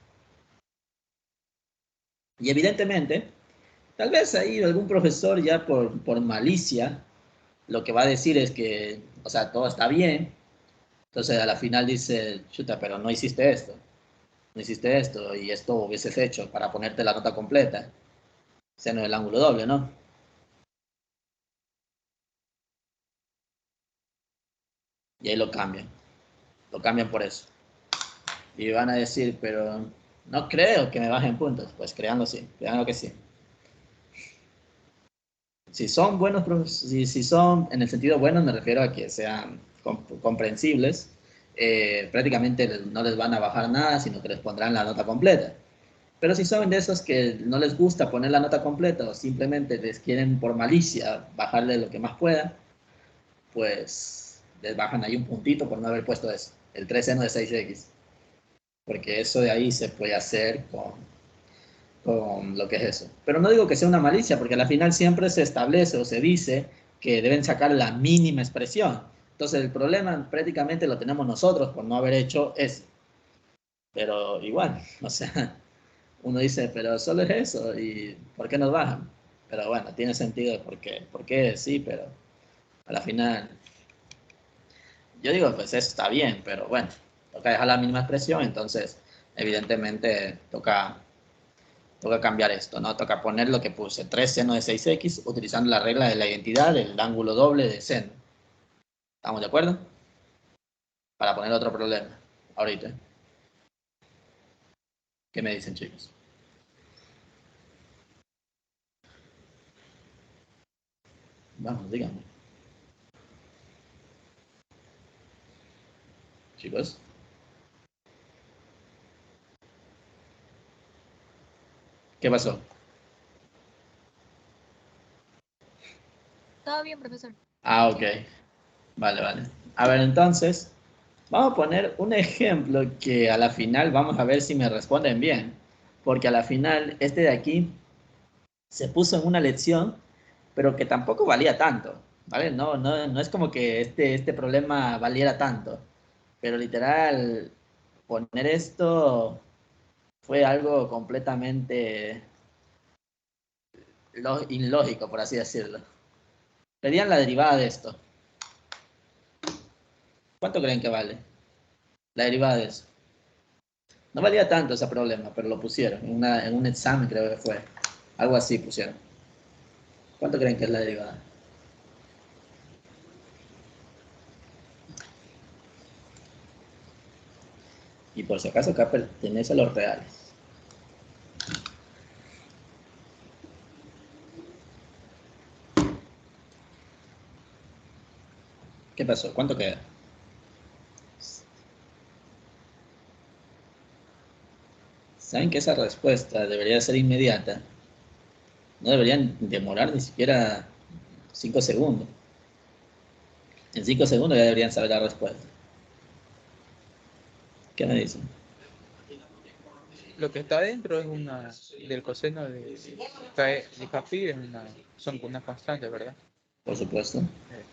Y evidentemente, tal vez ahí algún profesor ya por malicia, lo que va a decir es que, o sea, todo está bien. Entonces, a la final dice, chuta, pero no hiciste esto, no hiciste esto, y esto hubieses hecho para ponerte la nota completa, seno del ángulo doble, ¿no? Y ahí lo cambian por eso. Y van a decir, pero no creo que me bajen puntos. Pues créanlo sí, créanlo que sí. Si son buenos, si son en el sentido bueno, me refiero a que sean comprensibles, prácticamente no les van a bajar nada, sino que les pondrán la nota completa. Pero si son de esos que no les gusta poner la nota completa o simplemente les quieren por malicia bajarle lo que más pueda, pues les bajan ahí un puntito por no haber puesto eso, el 3 seno de 6x. Porque eso de ahí se puede hacer con lo que es eso. Pero no digo que sea una malicia, porque al final siempre se establece o se dice que deben sacar la mínima expresión. Entonces el problema prácticamente lo tenemos nosotros por no haber hecho eso. Pero igual, o sea, uno dice, pero solo es eso, ¿y por qué nos bajan? Pero bueno, tiene sentido por qué sí, pero a la final, yo digo, pues eso está bien, pero bueno, toca dejar la mínima expresión, entonces evidentemente toca cambiar esto, ¿no? Toca poner lo que puse, 3 seno de 6x, utilizando la regla de la identidad del ángulo doble de seno. ¿Estamos de acuerdo? Para poner otro problema, ahorita. ¿Qué me dicen, chicos? Vamos, díganme. Chicos. ¿Qué pasó? Todo bien, profesor. Ah, ok. Vale, vale. A ver, entonces, vamos a poner un ejemplo que a la final vamos a ver si me responden bien. Porque a la final, este de aquí se puso en una lección, pero que tampoco valía tanto, ¿vale? No es como que este problema valiera tanto, pero literal, poner esto fue algo completamente ilógico, por así decirlo. Pedían la derivada de esto. ¿Cuánto creen que vale? La derivada de eso. No valía tanto ese problema, pero lo pusieron. En un examen creo que fue. Algo así pusieron. ¿Cuánto creen que es la derivada? Y por si acaso acá pertenece a los reales. ¿Qué pasó? ¿Cuánto queda? Saben que esa respuesta debería ser inmediata. No deberían demorar ni siquiera 5 segundos. En 5 segundos ya deberían saber la respuesta. ¿Qué me dicen? Lo que está dentro es del coseno de Capi, son una constante, ¿verdad? Por supuesto. Eh,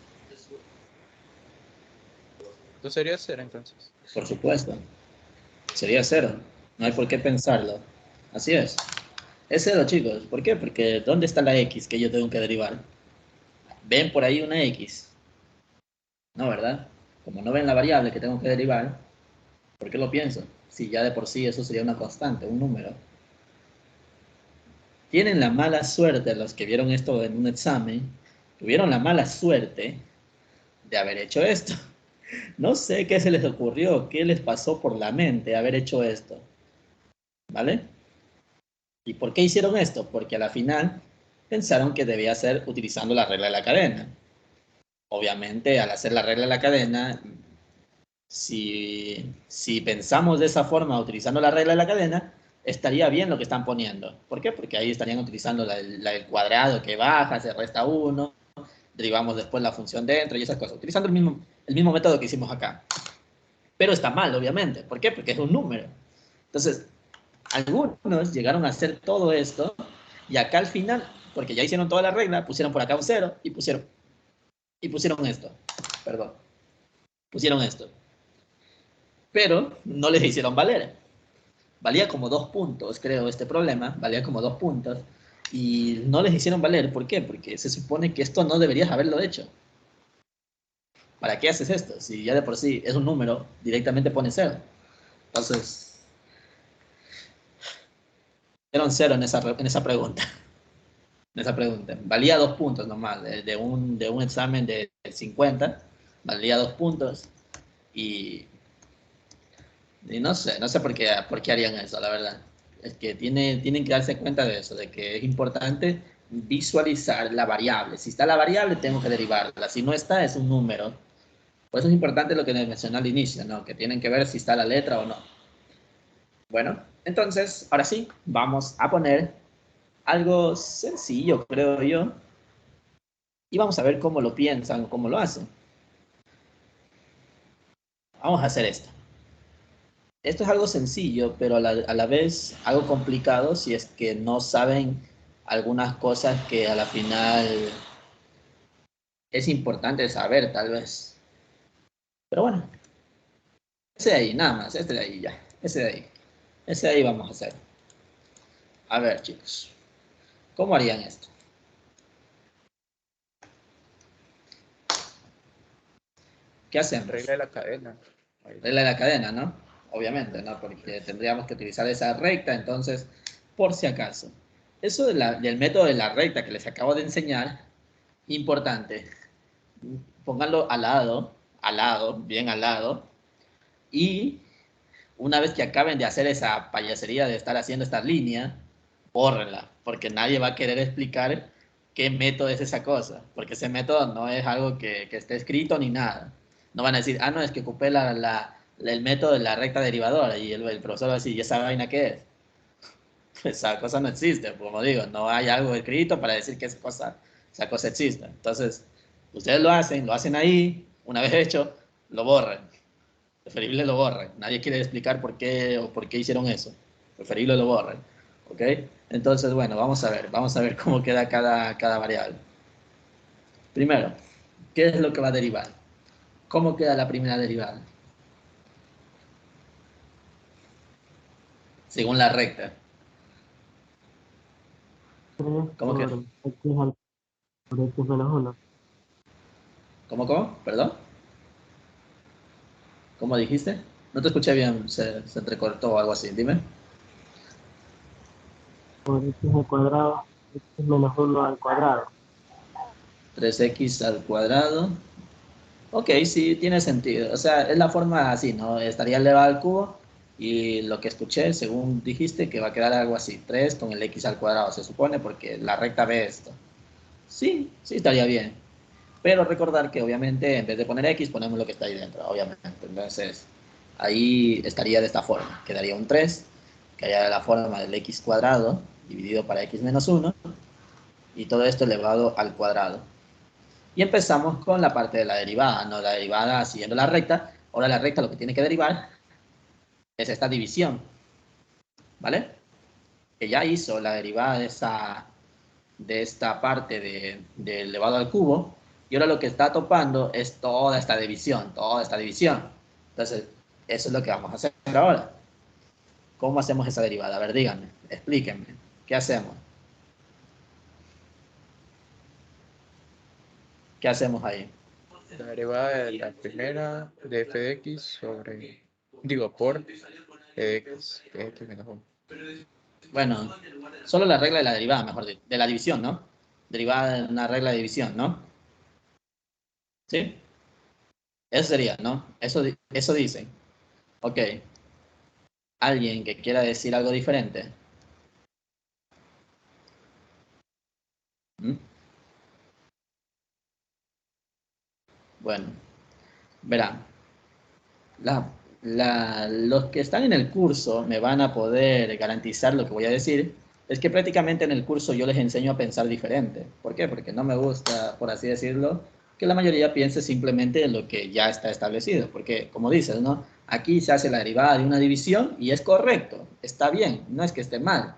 Entonces sería cero entonces. Por supuesto. Sería cero. No hay por qué pensarlo. Así es. Es cero, chicos. ¿Por qué? Porque ¿dónde está la x que yo tengo que derivar? ¿Ven por ahí una x? No, ¿verdad? Como no ven la variable que tengo que derivar, ¿por qué lo pienso? si ya de por sí eso sería una constante, un número. Tienen la mala suerte, los que vieron esto en un examen, tuvieron la mala suerte de haber hecho esto. No sé qué se les ocurrió, qué les pasó por la mente haber hecho esto. ¿Vale? ¿Y por qué hicieron esto? Porque a la final pensaron que debía ser utilizando la regla de la cadena. Obviamente, al hacer la regla de la cadena, si pensamos de esa forma, utilizando la regla de la cadena, estaría bien lo que están poniendo. ¿Por qué? Porque ahí estarían utilizando la del cuadrado que baja, se resta 1, derivamos después la función dentro y esas cosas, utilizando el mismo método que hicimos acá. Pero está mal, obviamente. ¿Por qué? Porque es un número. Entonces, algunos llegaron a hacer todo esto y acá al final, porque ya hicieron toda la regla, pusieron por acá un 0 y pusieron esto. Perdón. Pusieron esto. Pero no les hicieron valer. Valía como 2 puntos, creo, este problema. Valía como 2 puntos. Y no les hicieron valer. ¿Por qué? Porque se supone que esto no deberías haberlo hecho. ¿Para qué haces esto? Si ya de por sí es un número, directamente pone 0. Entonces, era un 0 en esa pregunta. En esa pregunta. Valía 2 puntos nomás. De un examen de 50, valía 2 puntos. Y no sé por qué harían eso, la verdad. Es que tienen que darse cuenta de eso, de que es importante visualizar la variable. Si está la variable, tengo que derivarla. Si no está, es un número. Por eso es importante lo que les mencioné al inicio, ¿no? Que tienen que ver si está la letra o no. Bueno, entonces, ahora sí, vamos a poner algo sencillo, creo yo. Y vamos a ver cómo lo piensan, cómo lo hacen. Vamos a hacer esto. Esto es algo sencillo, pero a la vez algo complicado si es que no saben algunas cosas que a la final es importante saber, tal vez. Pero bueno, ese de ahí, nada más, este de ahí ya. Ese de ahí. Ese de ahí vamos a hacer. A ver, chicos. ¿Cómo harían esto? ¿Qué hacemos? Regla de la cadena. Ahí. Regla de la cadena, ¿no? Obviamente, ¿no? Porque tendríamos que utilizar esa recta, entonces, por si acaso. Eso del método de la recta que les acabo de enseñar, importante. Pónganlo al lado, bien al lado, y una vez que acaben de hacer esa payasería de estar haciendo esta línea, bórrenla, porque nadie va a querer explicar qué método es esa cosa, porque ese método no es algo que esté escrito ni nada. No van a decir, ah, no, es que ocupé el método de la recta derivadora, y el profesor va a decir, ¿y esa vaina qué es? Esa cosa no existe, como digo, no hay algo escrito para decir que esa cosa existe. Entonces, ustedes lo hacen ahí, una vez hecho, lo borran. Preferible lo borran. Nadie quiere explicar por qué o por qué hicieron eso. Preferible lo borran. ¿Ok? Entonces, bueno, vamos a ver cómo queda cada variable. Primero, ¿qué es lo que va a derivar? ¿Cómo queda la primera derivada? Según la recta. 3 ¿Cómo queda? sobre x por x menos 1. ¿Cómo? ¿Perdón? ¿Cómo dijiste? No te escuché bien, se entrecortó o algo así. Dime. Por x al cuadrado, x menos 1 al cuadrado. 3x al cuadrado. Ok, sí, tiene sentido. O sea, es la forma así, ¿no? Estaría elevado al cubo y lo que escuché, según dijiste, que va a quedar algo así, 3 con el x al cuadrado, se supone, porque la recta ve esto. Sí, sí estaría bien. Pero recordar que obviamente en vez de poner x, ponemos lo que está ahí dentro, obviamente. Entonces, ahí estaría de esta forma. Quedaría un 3, que haría la forma del x cuadrado dividido para x menos 1, y todo esto elevado al cuadrado. Y empezamos con la parte de la derivada, ¿no? La derivada siguiendo la recta. Ahora la recta lo que tiene que derivar es esta división, ¿vale? Que ya hizo la derivada de esta parte de elevado al cubo. Y ahora lo que está topando es toda esta división, toda esta división. Entonces, eso es lo que vamos a hacer ahora. ¿Cómo hacemos esa derivada? A ver, díganme, explíquenme. ¿Qué hacemos? ¿Qué hacemos ahí? La derivada de la primera de f de x sobre, digo, por X, que es X menos 1. Bueno, solo la regla de la derivada, mejor dicho, de la división, ¿no? Derivada de una regla de división, ¿no? ¿Sí? Eso sería, ¿no? Eso dicen. Ok. ¿Alguien que quiera decir algo diferente? ¿Mm? Bueno, verán. Los que están en el curso me van a poder garantizar lo que voy a decir. Es que prácticamente en el curso yo les enseño a pensar diferente. ¿Por qué? Porque no me gusta, por así decirlo, que la mayoría piense simplemente en lo que ya está establecido. Porque, como dices, ¿no? Aquí se hace la derivada de una división y es correcto, está bien, no es que esté mal.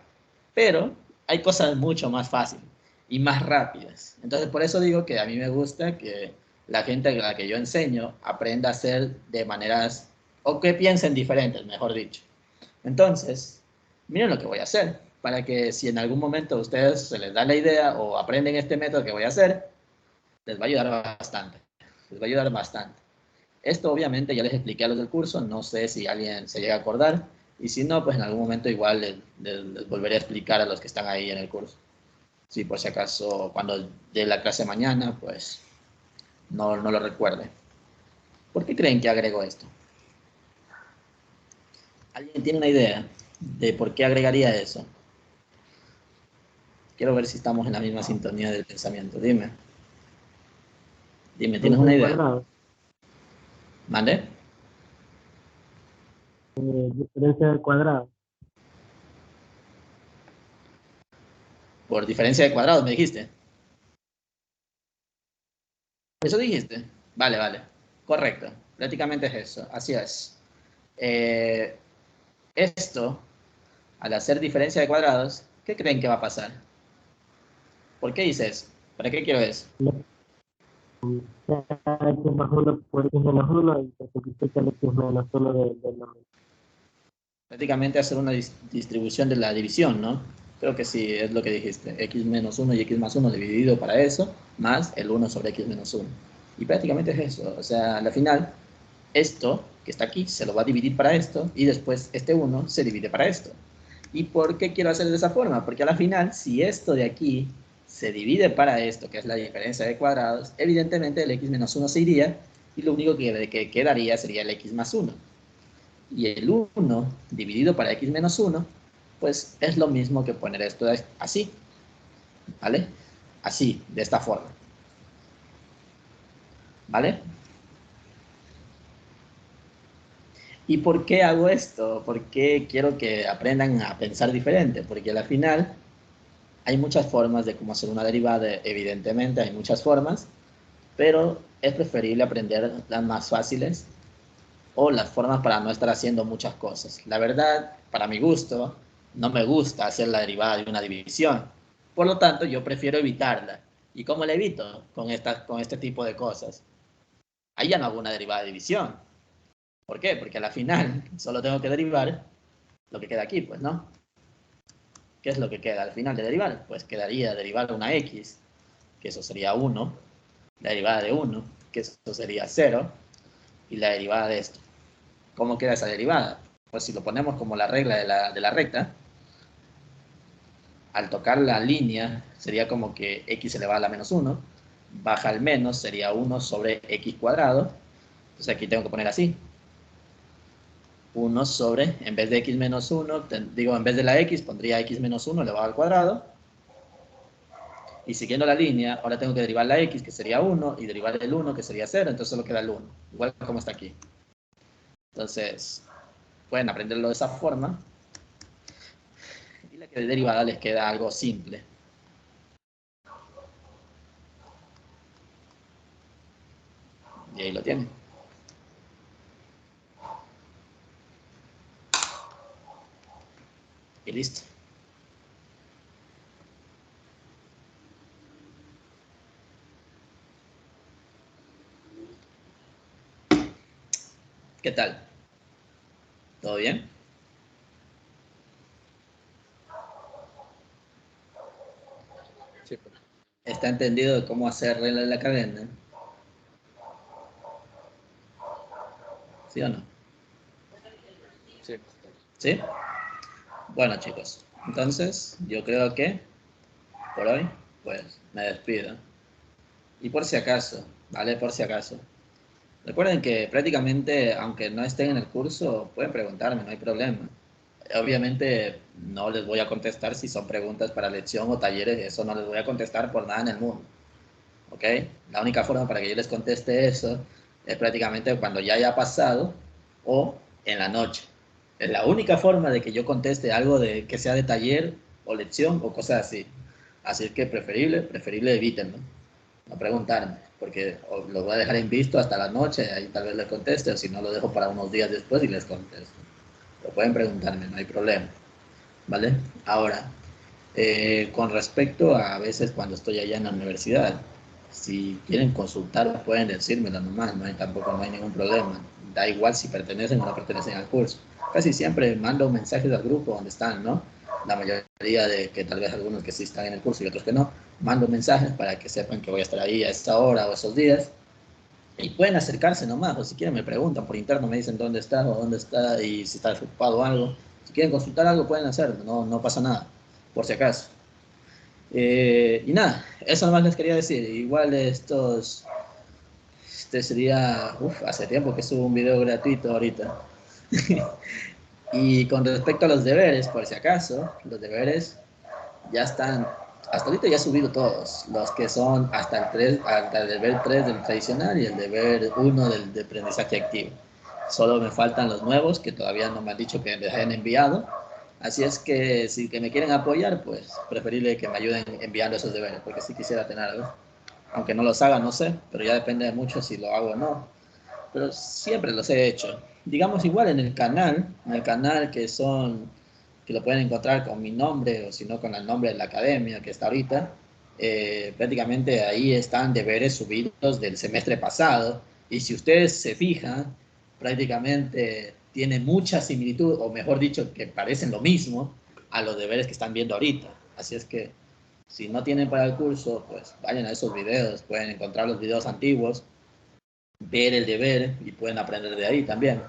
Pero hay cosas mucho más fáciles y más rápidas. Entonces, por eso digo que a mí me gusta que la gente a la que yo enseño aprenda a hacer de maneras, o que piensen diferentes, mejor dicho. Entonces, miren lo que voy a hacer, para que si en algún momento a ustedes se les da la idea o aprenden este método que voy a hacer, les va a ayudar bastante. Les va a ayudar bastante. Esto obviamente ya les expliqué a los del curso, no sé si alguien se llega a acordar, y si no, pues en algún momento igual les volveré a explicar a los que están ahí en el curso. Si por si acaso cuando dé la clase mañana, pues no lo recuerde. ¿Por qué creen que agrego esto? ¿Alguien tiene una idea de por qué agregaría eso? Quiero ver si estamos en la misma sintonía del pensamiento. Dime. Dime, ¿tienes Diferencia una de idea? cuadrado. ¿Mande? Diferencia de cuadrado. Por diferencia de cuadrados, me dijiste. ¿Eso dijiste? Vale, vale. Correcto. Prácticamente es eso. Así es. Eh, esto, al hacer diferencia de cuadrados, ¿qué creen que va a pasar? ¿Por qué hice eso? ¿Para qué quiero eso? X más 1 por X menos 1 y se simplifica el X menos 1 de la Prácticamente hacer una distribución de la división, ¿no? Creo que sí, es lo que dijiste. X menos 1 y X más 1 dividido para eso, más el 1 sobre X menos 1. Y prácticamente es eso. O sea, al final, esto que está aquí se lo va a dividir para esto y después este 1 se divide para esto. ¿Y por qué quiero hacer de esa forma? Porque a la final, si esto de aquí se divide para esto, que es la diferencia de cuadrados, evidentemente el X menos 1 se iría y lo único que quedaría sería el X más 1. Y el 1 dividido para X menos 1, pues es lo mismo que poner esto así, ¿vale? Así, de esta forma, ¿vale? ¿Y por qué hago esto? ¿Por qué quiero que aprendan a pensar diferente? Porque al final hay muchas formas de cómo hacer una derivada, evidentemente hay muchas formas, pero es preferible aprender las más fáciles o las formas para no estar haciendo muchas cosas. La verdad, para mi gusto, no me gusta hacer la derivada de una división. Por lo tanto, yo prefiero evitarla. ¿Y cómo la evito? Con este tipo de cosas. Ahí ya no hago una derivada de división. ¿Por qué? Porque a la final solo tengo que derivar lo que queda aquí, pues, ¿no? ¿Qué es lo que queda al final de derivar? Pues quedaría derivar una x, que eso sería 1, la derivada de 1, que eso sería 0, y la derivada de esto. ¿Cómo queda esa derivada? Pues si lo ponemos como la regla de la recta, al tocar la línea sería como que x elevado a la menos 1, baja al menos sería 1 sobre x cuadrado, entonces aquí tengo que poner así, 1 sobre, en vez de x menos 1, digo, en vez de la x pondría x menos 1 elevado al cuadrado, y siguiendo la línea, ahora tengo que derivar la x, que sería 1, y derivar el 1, que sería 0, entonces solo queda el 1, igual como está aquí. Entonces, pueden aprenderlo de esa forma, y la que de derivada les queda algo simple. Y ahí lo tienen. Y listo. ¿Qué tal? ¿Todo bien? Sí, pues. ¿Está entendido cómo hacer regla de la cadena? ¿Sí o no? Sí. ¿Sí? Bueno, chicos, entonces yo creo que por hoy, pues me despido. Y por si acaso, ¿vale? Por si acaso. Recuerden que prácticamente, aunque no estén en el curso, pueden preguntarme, no hay problema. Obviamente no les voy a contestar si son preguntas para lección o talleres, eso no les voy a contestar por nada en el mundo. ¿Ok? La única forma para que yo les conteste eso es prácticamente cuando ya haya pasado o en la noche. Es la única forma de que yo conteste algo de que sea de taller o lección o cosas así. Así que preferible evítenlo. No preguntarme, porque lo voy a dejar en visto hasta la noche, ahí tal vez les conteste, o si no lo dejo para unos días después y les contesto. Lo pueden preguntarme, no hay problema. ¿Vale? Ahora, con respecto a veces cuando estoy allá en la universidad, si quieren consultar, pueden decírmelo nomás, tampoco no hay ningún problema. Da igual si pertenecen o no pertenecen al curso. Casi siempre mando mensajes al grupo donde están, ¿no? La mayoría de que tal vez algunos que sí están en el curso y otros que no, mando mensajes para que sepan que voy a estar ahí a esta hora o esos días. Y pueden acercarse nomás, o si quieren me preguntan por interno, me dicen dónde está o dónde está y si está ocupado o algo. Si quieren consultar algo pueden hacerlo, no pasa nada, por si acaso. Y nada, eso nomás les quería decir. Igual este sería, hace tiempo que subo un video gratuito ahorita. Y con respecto a los deberes, por si acaso, los deberes ya están, hasta ahorita ya he subido todos, los que son hasta el 3, hasta el deber 3 del tradicional y el deber 1 del de aprendizaje activo. Solo me faltan los nuevos que todavía no me han dicho que les hayan enviado. Así es que si que me quieren apoyar, pues preferible que me ayuden enviando esos deberes, porque sí quisiera tener algo. Aunque no los haga, no sé, pero ya depende de mucho si lo hago o no. Pero siempre los he hecho. Digamos igual en el canal que lo pueden encontrar con mi nombre o si no con el nombre de la academia que está ahorita, prácticamente ahí están deberes subidos del semestre pasado y si ustedes se fijan, prácticamente tiene mucha similitud o mejor dicho que parecen lo mismo a los deberes que están viendo ahorita. Así es que si no tienen para el curso, pues vayan a esos videos, pueden encontrar los videos antiguos, ver el deber y pueden aprender de ahí también,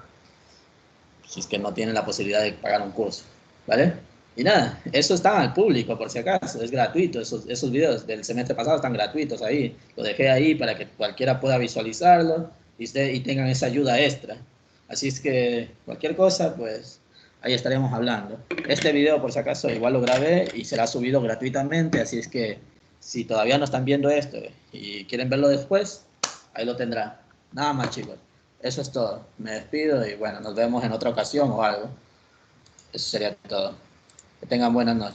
si es que no tienen la posibilidad de pagar un curso, ¿vale? Y nada, eso está al público por si acaso, es gratuito, esos videos del semestre pasado están gratuitos ahí, lo dejé ahí para que cualquiera pueda visualizarlo y tengan esa ayuda extra. Así es que cualquier cosa, pues ahí estaremos hablando. Este video por si acaso igual lo grabé y será subido gratuitamente, así es que si todavía no están viendo esto y quieren verlo después, ahí lo tendrán. Nada más, chicos. Eso es todo. Me despido y bueno, nos vemos en otra ocasión o algo. Eso sería todo. Que tengan buenas noches.